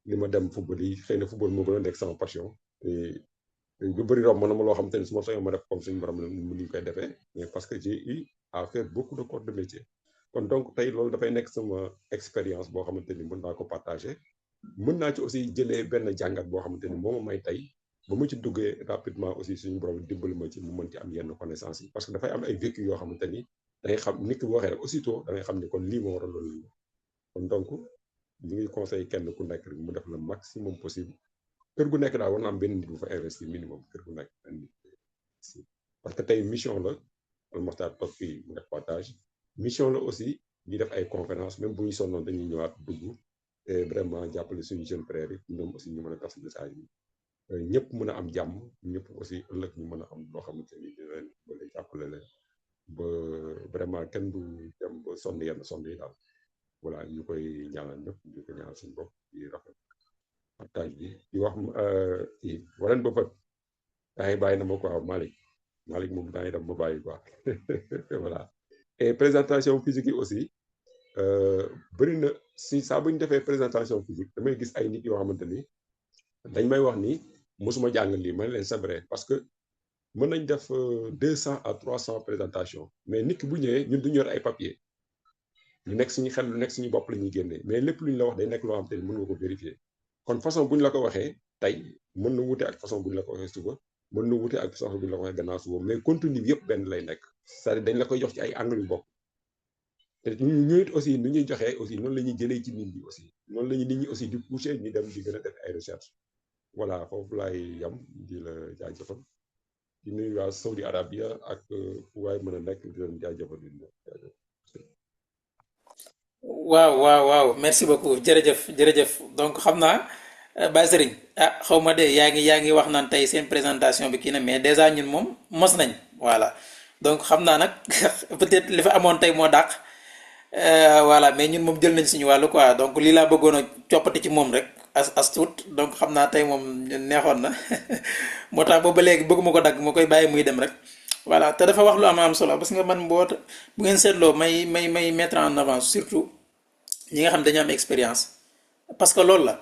li ma dem football yi xëy na football moo gën a nekk sama passion lu bëri romb na ma loo xamante ni su ma soñoon ma def comme suñu borom mu ñu koy defee mais parce que j'ai eu à faire beaucoup de corps de métier kon donc tey loolu dafay nekk sama expérience boo xamante ni mën naa ko partager mën naa ci aussi jëlee benn jàngat boo xamante ni moo ma may tey ba mu ci duggee rapidement aussi suñu borom dimbali ma ci mu mën ci am yenn connaissance yi parce que dafay am ay vécu yoo xamante ni da ngay xam nit ki boo waxee rek aussitôt da ngay xam ni kon lii moo waral loolu kon donc ñu ngi conseil kenn ku nekk rek mu def le maximum possible kër gu nekk daal war na am benn nit bu fa investir minimum kër gu nekk benn nit parce que tey mission la Al Mokhtar toog fii mu def partage mission la aussi ñu def ay conférence même bu ñu sonnoon dañuy ñëwaat dugg et vraiment jàppale suñu jeune frères yi ñoom aussi ñu mën a tas message bi ñëpp mën a am jàmm ñëpp aussi ëllëg ñu mën a am loo xamante ni dina leen ba jàppale leen ba vraiment kenn du dem ba sonn yenn sonn yi daal voilà ñu koy ñaanal ñëpp ñu koy ñaanal suñu bopp di rafet partage bi di wax kii wareen ba fët daa bàyyi na ma quoi Malick moom daa ngi dem ba bàyyi quoi voilà et présentation physique yi aussi bëri na si saa bu ñu defee présentation physique damay gis ay nit yoo xamante ni dañ may wax ni mosuma jàng lii man leen c'est vrai parce que mën nañ def 200 à 300 présentations mais nit ki bu ñëwee ñun duñu yor ay papier lu nekk suñu xel lu nekk suñu bopp la ñuy génnee mais lépp lu ñu la wax day nekk loo xamante ni mën nga ko vérifier kon façon bu ñu la ko waxee tey mën na wute ak façon bu ñu la ko waxee suba mën na wute ak façon bu ñu la ko waxee gannaaw suba mais contenu bi yëpp benn lay nekk c'est-à-dire dañ la koy jox ci ay angle yu bokk te ñu it aussi nu ñuy joxee aussi noonu la ñuy jëlee ci nit ñi aussi noonu la ñuy nit ñi aussi di pousser ñu dem di gën a def ay recherche voilà foofu laay yam di la jaajëfal di nuyu waa Saudi Arabia ak fu waay mën a nekk di leen jaajëfal di leen jaajëfal. waaw merci beaucoup jërëjëf donc xam naa Baye Serigne xaw ma de yaa ngi wax naan tey seen présentation bi kii na mais déjà ñun moom mos nañ voilà donc xam naa nag peut-être li fa amoon tey moo dàq voilà mais ñun moom jël nañ suñu wàllu quoi donc lii laa bëggoon a coppati ci moom rek as tuut donc xam naa tey moom neexoon na moo tax boobu ba léegi bëgguma ko dagg moo koy bàyyi muy dem rek voilà te dafa wax lu am solo parce que man bu ngeen seetloo may mettre en avant surtout ñi nga xam dañu am expérience parce que loolu la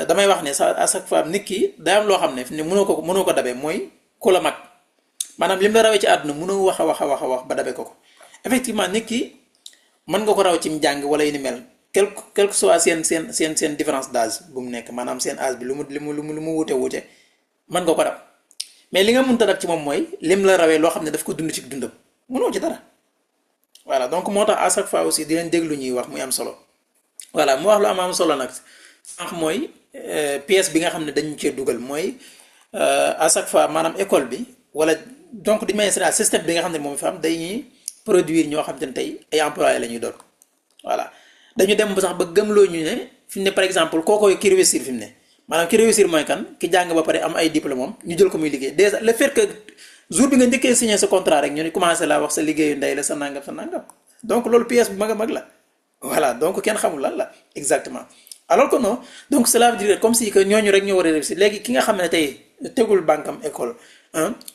damay wax ne à chaque fois nit ki day am loo xam ne fi ne mënoo ko dabee mooy ku la mag maanaam lim la rawee ci àdduna mënoo wax a wax ba dabe ko effectivement nit ki mën nga ko raw ci njàng wala yu ni mel quelque soit seen différence d'âge bu mu nekk maanaam seen âge bi lu mu wute mën nga ko dab mais li nga mënta dab ci moom mooy lim la rawee loo xam ne daf ko dund ci dundam mënoo ci dara voilà donc moo tax à chaque fois aussi di leen déglu ñuy wax muy am solo voilà mu wax lu am solo nag sànq mooy pièce bi nga xam ne dañu cee dugal mooy à chaque fois maanaam école bi wala donc di manière générale système bi nga xam ne moom fi am dañuy produire ñoo xam te ne tey ay employés la ñuy doon voilà dañu dem ba sax ba gëmloo ñu ne fi mu ne par exemple kookooy ki réussir fi mu ne maanaam ki réussir mooy kan ki jàng ba pare am ay diplôme am ñu jël ko muy liggéey déjà le fait que jour bi nga njëkkee signé sa contrat rek ñu ne commencé laa wax sa liggéeyu ndey la sa nangam donc loolu pièce bu mag a mag la voilà donc kenn xamul lan la exactement alors que non donc cela veut dire comme si que ñooñu rek ñoo war a réussir léegi ki nga xam ne tey tegul bankam école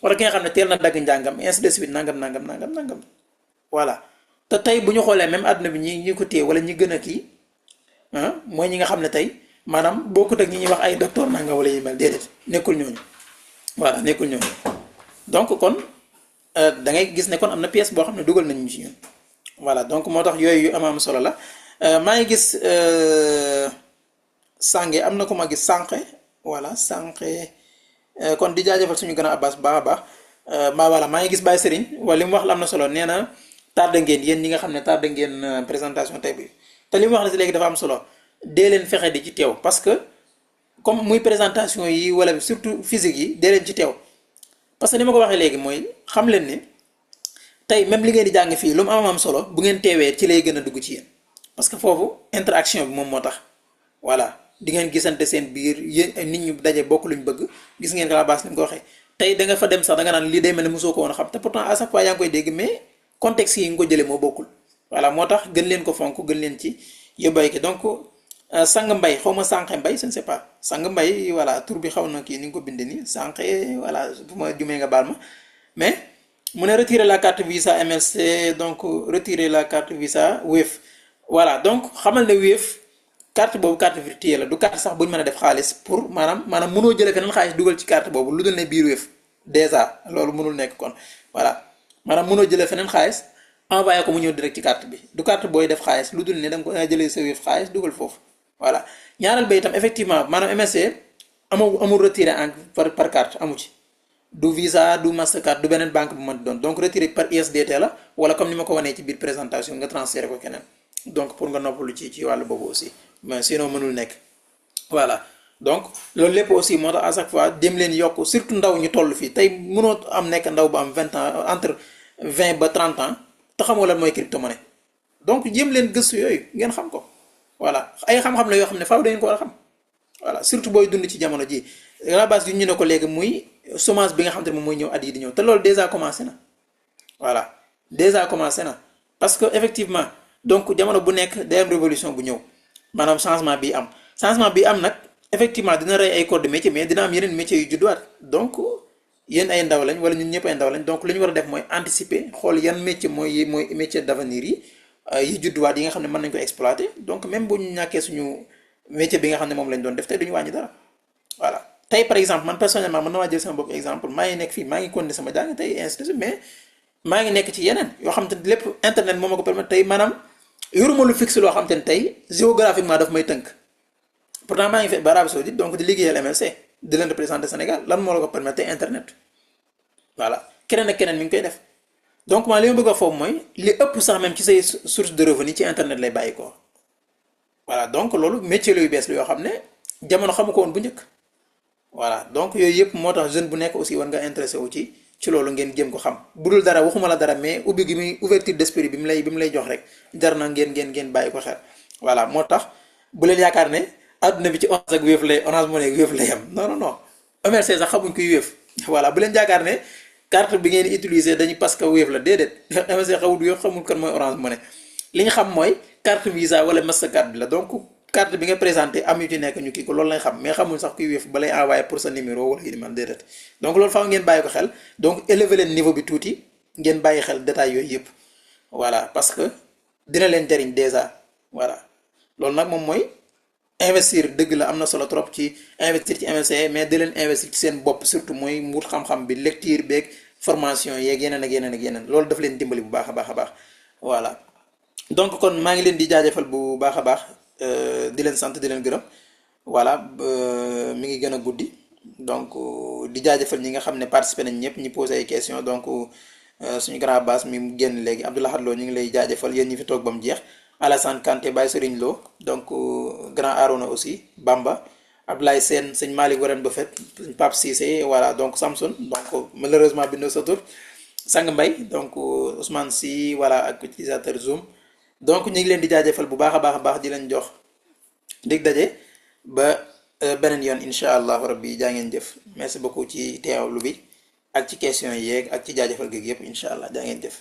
wala ki nga xam ne teel na dagg njàngam ainsi de suite nangam voilà te tey bu ñu xoolee même àdduna bi ñi ko téye wala ñi gën a kii mooy ñi nga xam ne tey maanaam bokkut ak ñi ñuy wax ay docteur nangam wala yu mel déedéet nekkul ñooñu voilà nekkul ñooñu donc kon da ngay gis ne kon am na pièce boo xam ne dugal nañu ci ñun voilà donc moo tax yooyu yu am solo la maa ngi gis sànge am na ko ma gis sànqe voilà sànqe kon di jaajëfal suñu gën a abbas baax a baax voilà maa ngi gis Baye Serigne wala li mu wax la am na solo nee na tardé ngeen yéen ñi nga xam ne tardé ngeen présentation tey bi te li mu wax na si léegi dafa am solo dee leen fexe di ci teew parce que comme muy présentation yi wala surtout physique yi dee leen ci teew parce que ni ma ko waxee léegi mooy xam leen ne tey même li ngeen di jàng fii lu mu am solo bu ngeen teewee ci lay gën a dugg ci yéen parce que foofu interaction bi moom moo tax voilà di ngeen gisante seen biir yéen nit ñu daje bokk luñ bëgg gis ngeen ko la base ni mu ko waxee tey da nga fa dem sax da nga naan lii day mel ne mosoo ko woon a xam te pourtant à chaque fois yaa ngi koy dégg mais contexte yi nga ko jëlee moo bokkul voilà moo tax gën leen ko fonk gën leen ci yóbbaay ki donc sang mbay xaw ma sànqe mbay je ne sais pas sang mbay voilà tur bi xaw na kii ni nga ko bindee nii sànqe voilà bu ma jumee nga baal ma mais mu ne retirer la carte visa MLC donc retirer la carte visa Wave voilà donc xamal ne Wave carte boobu carte virtuelle la du carte sax bu ñu mën a def xaalis pour maanaam mënoo jëlee feneen xaalis dugal ci carte boobu lu dul ne biir Wave déjà loolu mënul nekk kon voilà maanaam mënoo jëlee feneen xaalis envoyé ko mu ñëw direct ci carte bi du carte booy def xaalis lu dul ne da nga ko jëlee sa Wave xaalis dugal foofu voilà ñaareel ba itam effectivement maanaam MLC amul retiré en par carte amu ci du Visa du Mastercard du beneen banque bu mën doon donc retiré par USDT la wala comme ni ma ko wanee ci biir présentation nga transféré ko keneen donc pour nga noppalu ci wàllu boobu aussi mais sinon mënul nekk voilà donc loolu lépp aussi moo tax à chaque fois dem leen yokk surtout ndaw ñu toll fii tey mënoo am nekk ndaw bu am 20 ans entre 20 ba 30 ans te xamoo lan mooy crypto-monnaie donc jéem leen gëstu yooyu ngeen xam ko voilà ay xam-xam la yoo xam ne faaw dangeen ko war a xam voilà surtout booy dund ci jamono ji la base yu ñu ne ko léegi muy chômage bi nga xam te ne moom mooy ñëw at yi di ñëw te loolu déjà commencé na voilà déjà commencé na parce que effectivement donc jamono bu nekk day am révolution bu ñëw maanaam changement bi am nag effectivement dina rey ay corps de métier mais dina am yeneen métiers yu judduwaat donc yéen ay ndaw lañ wala ñun ñëpp ay ndaw lañ donc li ñu war a def mooy anticiper xool yan métier mooy métier d'avenir yi judduwaat yi nga xam ne mën nañ ko exploiter donc même bu ñu ñàkkee suñu métier bi nga xam ne moom lañ doon def tey duñu wàññi dara voilà tey par exemple man personnellement mën na maa jël sama bopp exemple maa ngi nekk fii maa ngi continuer sama jàng tey institut mais maa ngi nekk ci yeneen yoo xam te lépp internet moo ma ko permettre tey maanaam yoruma lu fixe loo xam te ne tey géographiquement daf may tënk pourtant maa ngi fi ba Arabie Saoudite donc di liggéeyal MLC di leen représenter Sénégal lan moo la ko permettre tey internet voilà keneen ak keneen mi ngi koy def donc maa li ma bëgg a foofu mooy li ëpp sax même ci say source de revenu ci internet lay bàyyi ko voilà donc loolu métier la yu bees la yoo xam ne jamono xamu ko woon bu njëkk voilà donc yooyu yëpp moo tax jeune bu nekk aussi war nga intéressé wu ci loolu ngeen jéem ko xam bu dul dara waxuma la dara mais ubbi gi muy ouverture d'esprit bi mu lay jox rek jar na ngeen bàyyi ko xel voilà moo tax bu leen yaakaar ne adduna bi ci Orange ak Wave lay Orange Money ak Wave lay am non MLC sax xamuñ kuy Wave voilà bu leen yaakaar ne carte bi ngeen utiliser dañu parce que Wave la déedéet MLC xamul kan mooy Orange Money li ñu xam mooy carte Visa wala Mastercard bi la donc carte bi nga présenté am yu ci nekk ñu kii ko loolu lañ xam mais xamuñ sax kuy Wave ba lay envoyé pour sa numéro wala yu ni man déedéet donc loolu faaw ngeen bàyyi ko xel donc élever leen niveau bi tuuti ngeen bàyyi xel détails yooyu yëpp voilà parce que dina leen jariñ déjà voilà loolu nag moom mooy investir dëgg la am na solo trop ci investir ci MLC mais di leen investir ci seen bopp surtout mooy mbuut xam-xam bi lecture beeg formation yeeg yeneen ak yeneen loolu daf leen dimbali bu baax a baax voilà donc kon maa ngi leen di jaajëfal bu baax a baax di leen sant di leen gërëm voilà mi ngi gën a guddi donc di jaajëfal ñi nga xam ne participé nañ ñëpp ñi posé ay questions donc suñu grand base mi mu génn léegi Abdoulaye Lo ñu ngi lay jaajëfal yéen ñi fi toog ba mu jeex Alassane Kanté Baye Serigne Lo donc grand Arona aussi Bamba Abdoulaye Sène sëñ Malick Warren Buffett sëñ Pape Cissé voilà donc Samson donc malheureusement bindoo sa tur Sang Mbay donc Ousmane Sy voilà ak utilisateur Zoom donc ñu ngi leen di jaajëfal bu baax a baax di leen jox dig daje ba beneen yoon incha allahu rabbi jaa ngeen jëf merci beaucoup ci teewlu bi ak ci question yi yeeg ak ci jaajëfal gi yëpp incha allah jaa ngeen jëf.